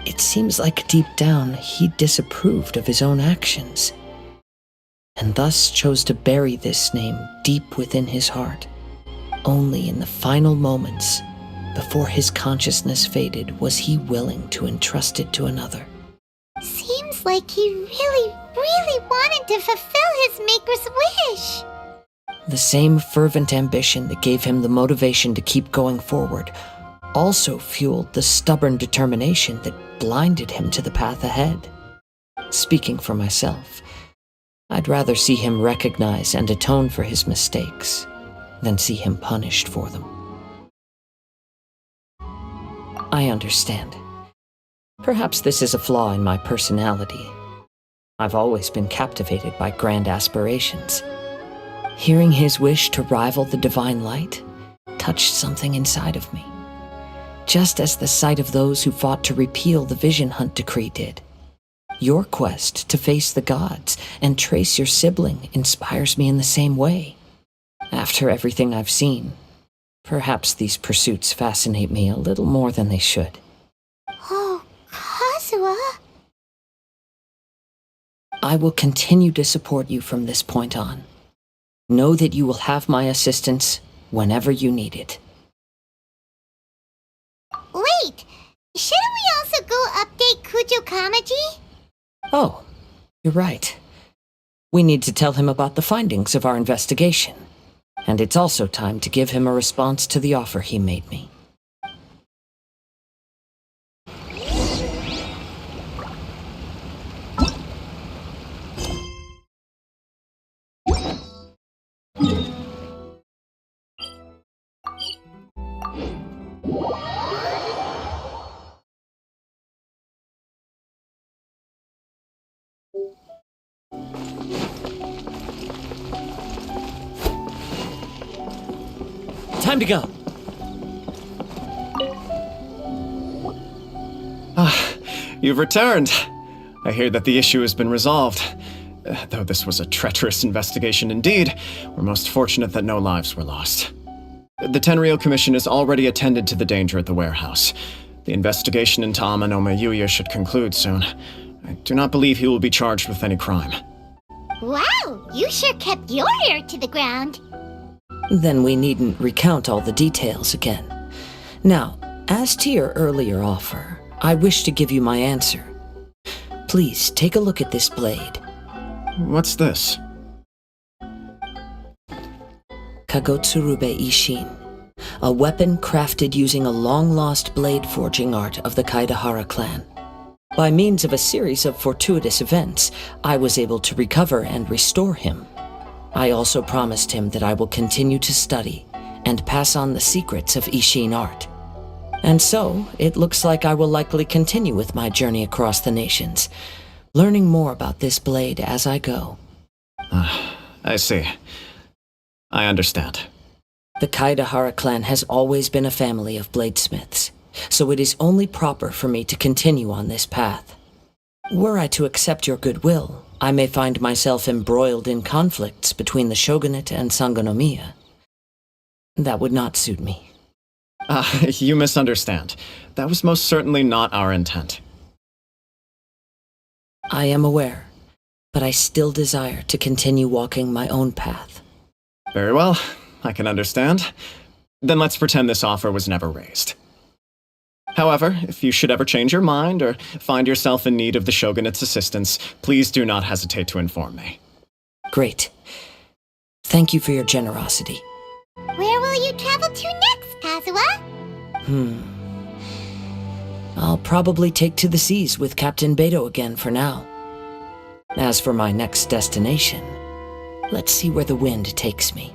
It seems like deep down he disapproved of his own actions, and thus chose to bury this name deep within his heart. Only in the final moments, before his consciousness faded, was he willing to entrust it to another. Seems like he really wanted to fulfill his maker's wish. The same fervent ambition that gave him the motivation to keep going forward also fueled the stubborn determination that blinded him to the path ahead. Speaking for myself, I'd rather see him recognize and atone for his mistakes than see him punished for them. I understand. Perhaps this is a flaw in my personality. I've always been captivated by grand aspirations. Hearing his wish to rival the divine light touched something inside of me, just as the sight of those who fought to repeal the Vision Hunt decree did. Your quest to face the gods and trace your sibling inspires me in the same way. After everything I've seen, perhaps these pursuits fascinate me a little more than they should. Oh, Kazuha. I will continue to support you from this point on. Know that you will have my assistance whenever you need it. Wait, shouldn't we also update Kujo Kamaji? Oh, you're right. We need to tell him about the findings of our investigation. And it's also time to give him a response to the offer he made me. Time to go. You've returned. I hear that the issue has been resolved. Though this was a treacherous investigation indeed, we're most fortunate that no lives were lost. The Tenryou Commission has already attended to the danger at the warehouse. The investigation into Amanoma Yuya should conclude soon. I do not believe he will be charged with any crime. Wow, you sure kept your ear to the ground. Then we needn't recount all the details again. Now, as to your earlier offer, I wish to give you my answer. Please take a look at this blade. What's this? Kagotsurube Ishin, a weapon crafted using a long-lost blade forging art of the Kaidahara clan. By means of a series of fortuitous events, I was able to recover and restore him. I also promised him that I will continue to study and pass on the secrets of Ishin art. And so, it looks like I will likely continue with my journey across the nations, learning more about this blade as I go. I see. I understand. The Kaidahara clan has always been a family of bladesmiths, so it is only proper for me to continue on this path. Were I to accept your goodwill, I may find myself embroiled in conflicts between the shogunate and Sangonomiya. That would not suit me. You misunderstand. That was most certainly not our intent. I am aware, but I still desire to continue walking my own path. Very well, I can understand. Then let's pretend this offer was never raised. However, if you should ever change your mind or find yourself in need of the Shogunate's assistance, please do not hesitate to inform me. Great. Thank you for your generosity. Where will you travel to next, Kazuha? I'll probably take to the seas with Captain Beto again for now. As for my next destination, let's see where the wind takes me.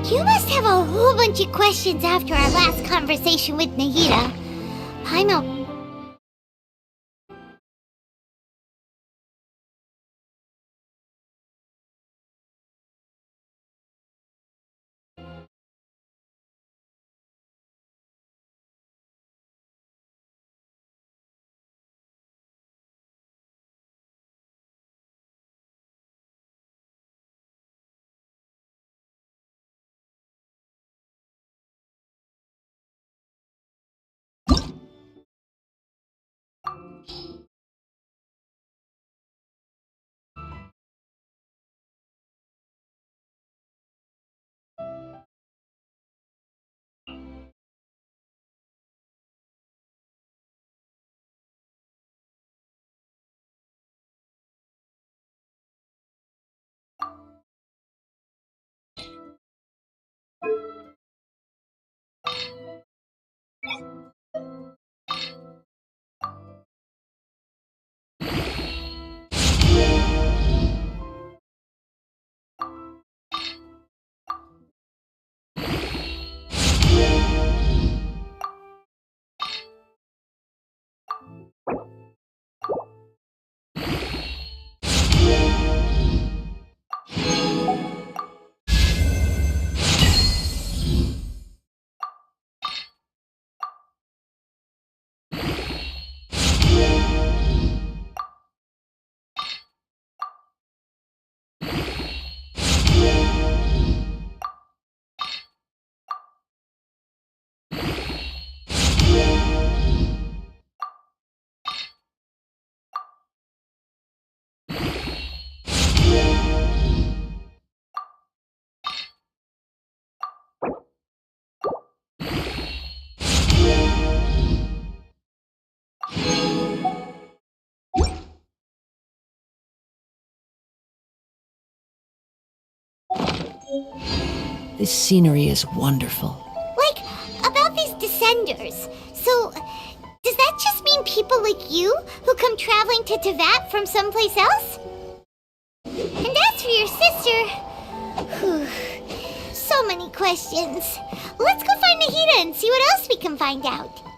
You must have a whole bunch of questions after our last conversation with Nahida. I'm a This scenery is wonderful. Like, about these descenders. So, does that just mean people like you who come traveling to Tevat from someplace else? And as for your sister... Whew, so many questions. Let's go find Nahida and see what else we can find out.